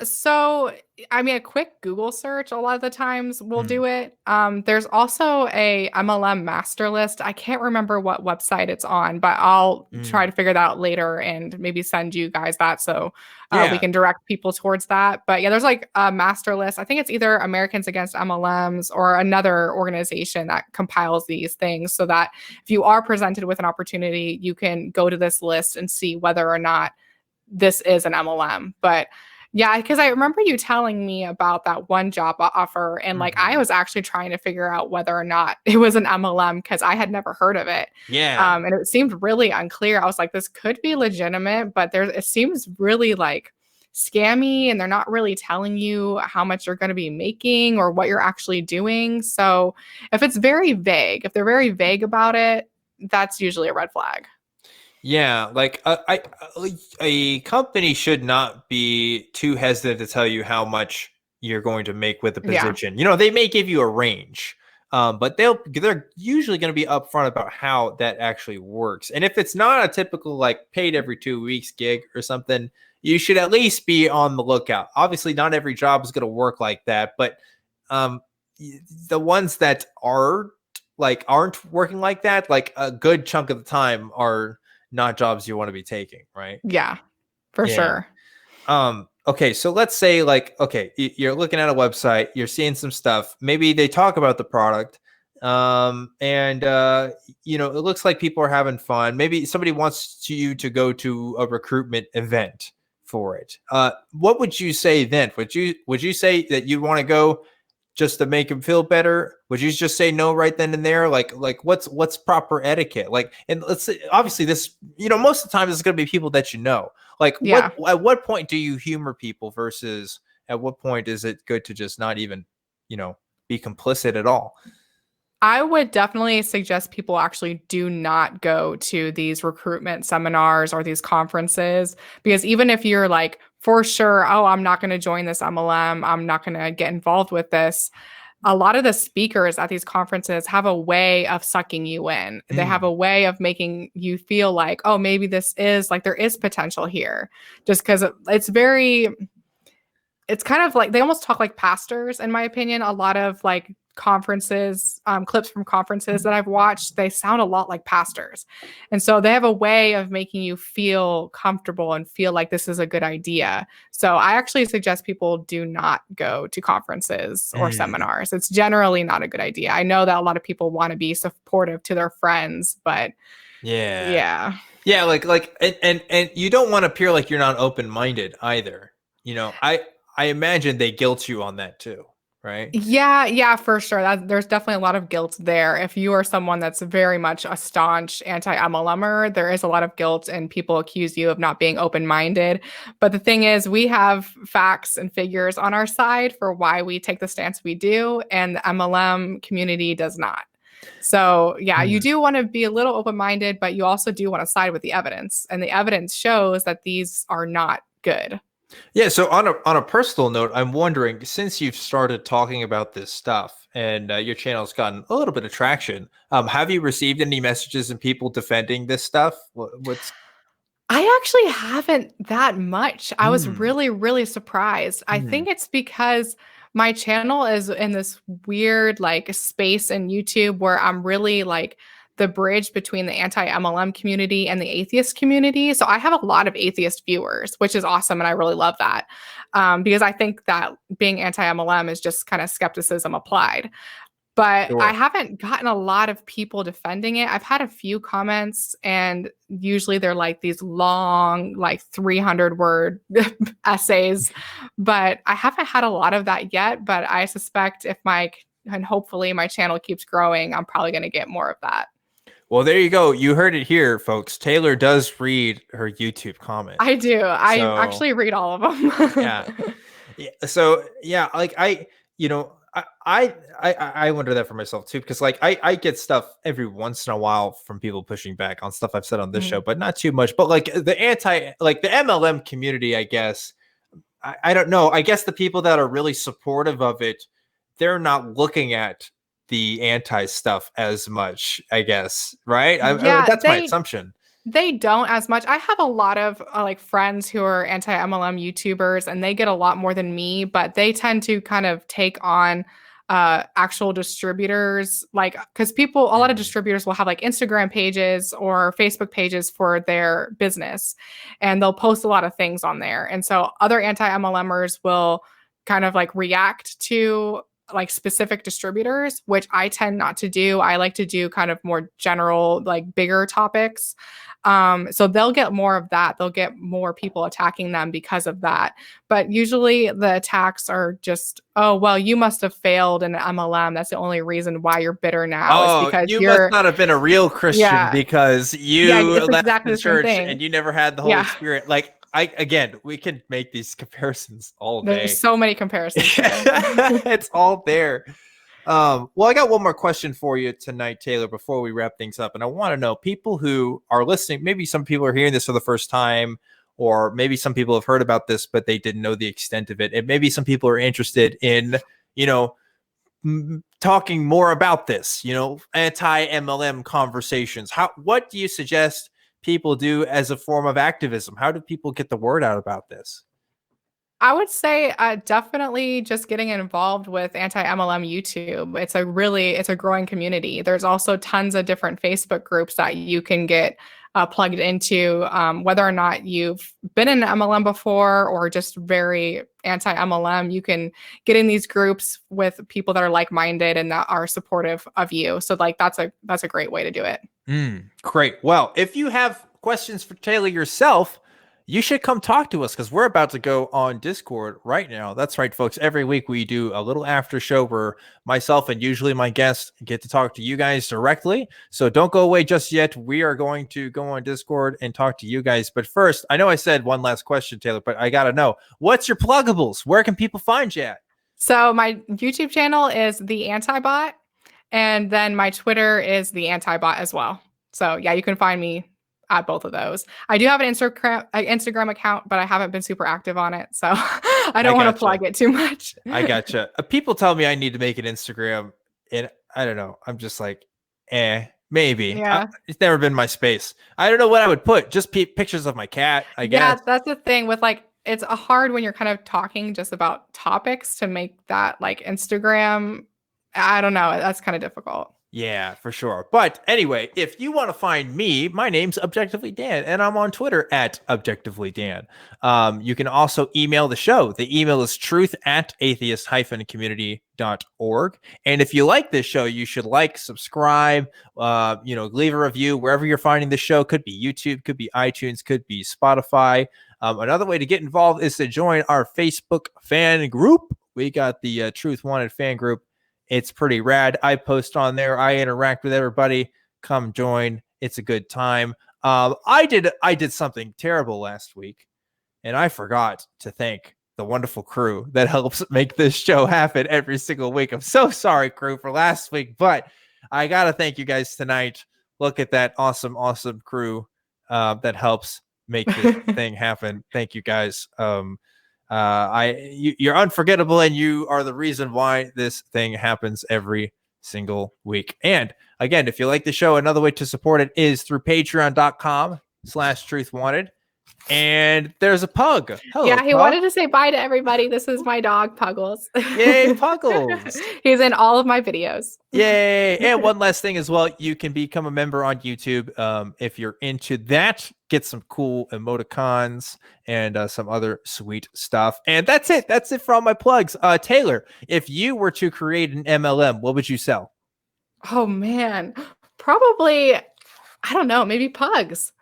So I mean, a quick Google search a lot of the times will do it. There's also a MLM master list. I can't remember what website it's on, but I'll try to figure that out later and maybe send you guys that so we can direct people towards that. But yeah, there's like a master list. I think it's either Americans Against MLMs or another organization that compiles these things, so that if you are presented with an opportunity, you can go to this list and see whether or not this is an MLM. But yeah, because I remember you telling me about that one job offer, and like I was actually trying to figure out whether or not it was an MLM because I had never heard of it. Yeah. And it seemed really unclear. I was like, this could be legitimate, but it seems really like scammy, and they're not really telling you how much you're going to be making or what you're actually doing. So if it's very vague, if they're very vague about it, that's usually a red flag. Yeah, like a company should not be too hesitant to tell you how much you're going to make with the position. You know, they may give you a range, but they're usually going to be upfront about how that actually works. And if it's not a typical like paid every 2 weeks gig or something, you should at least be on the lookout. Obviously, not every job is going to work like that, but the ones that aren't working like that, like a good chunk of the time are not jobs you want to be taking, right? Yeah, for sure. Okay, so let's say like, okay, you're looking at a website, you're seeing some stuff. Maybe they talk about the product, and you know, it looks like people are having fun. Maybe somebody wants you to go to a recruitment event for it. What would you say then? Would you say that you'd want to go just to make him feel better? Would you just say no right then and there? Like what's proper etiquette? Like, and let's say, obviously this, most of the time this is going to be people that like at what point do you humor people versus at what point is it good to just not even, be complicit at all? I would definitely suggest people actually do not go to these recruitment seminars or these conferences, because even if you're like, for sure, oh, I'm not going to join this MLM, I'm not going to get involved with this, a lot of the speakers at these conferences have a way of sucking you in. They have a way of making you feel like, oh, maybe this is like, there is potential here, just because it's kind of like, they almost talk like pastors, in my opinion. A lot of like conferences, clips from conferences that I've watched, they sound a lot like pastors. And so they have a way of making you feel comfortable and feel like this is a good idea. So I actually suggest people do not go to conferences or seminars. It's generally not a good idea. I know that a lot of people want to be supportive to their friends, but yeah. Like, and you don't want to appear like you're not open-minded either. I imagine they guilt you on that too, right? Yeah, for sure. There's definitely a lot of guilt there. If you are someone that's very much a staunch anti-MLMer, there is a lot of guilt and people accuse you of not being open-minded. But the thing is, we have facts and figures on our side for why we take the stance we do, and the MLM community does not. So you do want to be a little open-minded, but you also do want to side with the evidence. And the evidence shows that these are not good. Yeah. So on a personal note, I'm wondering, since you've started talking about this stuff and your channel's gotten a little bit of traction, have you received any messages and people defending this stuff? I actually haven't that much. I was really, really surprised. I think it's because my channel is in this weird like space in YouTube where I'm really like the bridge between the anti-MLM community and the atheist community. So I have a lot of atheist viewers, which is awesome. And I really love that because I think that being anti-MLM is just kind of skepticism applied. But I haven't gotten a lot of people defending it. I've had a few comments, and usually they're like these long, like 300-word essays. But I haven't had a lot of that yet. But I suspect and hopefully my channel keeps growing, I'm probably going to get more of that. Well, there you go. You heard it here, folks. Taylor does read her YouTube comments. I do. I actually read all of them. So like I wonder that for myself too, because like I get stuff every once in a while from people pushing back on stuff I've said on this show, but not too much. But like the MLM community, I guess, I don't know. I guess the people that are really supportive of it, they're not looking at the anti stuff as much, I guess, right? That's my assumption. They don't as much. I have a lot of like friends who are anti-MLM YouTubers, and they get a lot more than me, but they tend to kind of take on actual distributors, like, because a lot of distributors will have like Instagram pages or Facebook pages for their business, and they'll post a lot of things on there. And so other anti-MLMers will kind of like react to like specific distributors, which I tend not to do. I like to do kind of more general, like bigger topics. So they'll get more of that. They'll get more people attacking them because of that. But usually the attacks are just, oh, well, you must have failed in an MLM. That's the only reason why you're bitter now. Is because you must not have been a real Christian because you left the church and you never had the Holy Spirit. Like, we can make these comparisons all day. There's so many comparisons. It's all there. Well, I got one more question for you tonight, Taylor, before we wrap things up. And I want to know, people who are listening, maybe some people are hearing this for the first time, or maybe some people have heard about this, but they didn't know the extent of it. And maybe some people are interested in, talking more about this, anti-MLM conversations. What do you suggest people do as a form of activism? How do people get the word out about this? I would say definitely just getting involved with anti-MLM YouTube. It's a growing community. There's also tons of different Facebook groups that you can get plugged into, whether or not you've been in MLM before or just very anti-MLM. You can get in these groups with people that are like-minded and that are supportive of you. So like that's a great way to do it. Great. Well, if you have questions for Taylor yourself, you should come talk to us because we're about to go on Discord right now. That's right, folks. Every week we do a little after show where myself and usually my guest get to talk to you guys directly. So don't go away just yet. We are going to go on Discord and talk to you guys. But first, I know I said one last question, Taylor, but I got to know, what's your pluggables? Where can people find you at? So my YouTube channel is The Antibot, and then my Twitter is The Antibot as well. So yeah, you can find me at both of those. I do have an Instagram account, but I haven't been super active on it, so I don't want to plug it too much. I gotcha. People tell me I need to make an Instagram, and I don't know. I'm just like, maybe. Yeah. It's never been my space. I don't know what I would put. Just pictures of my cat, I guess. Yeah, that's the thing with like, it's hard when you're kind of talking just about topics to make that like Instagram. I don't know. That's kind of difficult. Yeah, for sure. But anyway, if you want to find me, my name's ObjectivelyDan, and I'm on Twitter at ObjectivelyDan. You can also email the show. The email is truth@atheist-community.org. And if you like this show, you should like, subscribe, leave a review wherever you're finding the show. Could be YouTube, could be iTunes, could be Spotify. Another way to get involved is to join our Facebook fan group. We got the Truth Wanted fan group. It's pretty rad. I post on there. I interact with everybody. Come join. It's a good time. I did something terrible last week, and I forgot to thank the wonderful crew that helps make this show happen every single week. I'm so sorry, crew, for last week, but I got to thank you guys tonight. Look at that awesome, awesome crew that helps make this thing happen. Thank you, guys. You're unforgettable, and you are the reason why this thing happens every single week. And again, if you like the show, another way to support it is through patreon.com/truthwanted. And there's a pug. Hello, yeah, he Pug. wanted to say bye to everybody. This is my dog, Puggles. Yay, Puggles. He's in all of my videos. Yay. And one last thing as well, you can become a member on YouTube if you're into that. Get some cool emoticons and some other sweet stuff. And that's it. That's it for all my plugs. Taylor, if you were to create an MLM, what would you sell? Oh, man. Probably, I don't know, maybe pugs.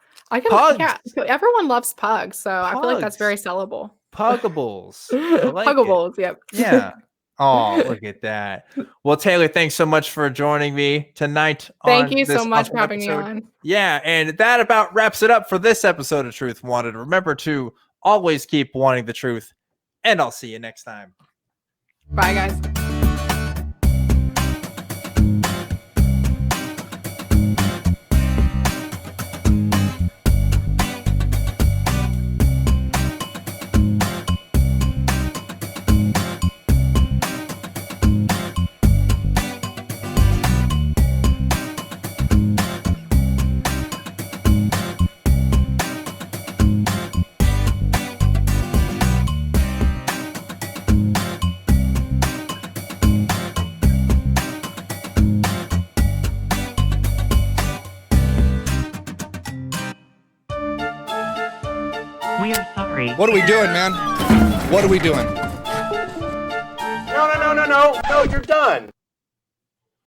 Pugs. Yeah, everyone loves pugs, so I feel like that's very sellable. Puggables. Like Puggables, yep. Yeah. Oh, look at that. Well, Taylor, thanks so much for joining me tonight. Thank you so much for having me on. Yeah, and that about wraps it up for this episode of Truth Wanted. Remember to always keep wanting the truth, and I'll see you next time. Bye, guys. We are sorry. What are we doing, man? What are we doing? No, you're done.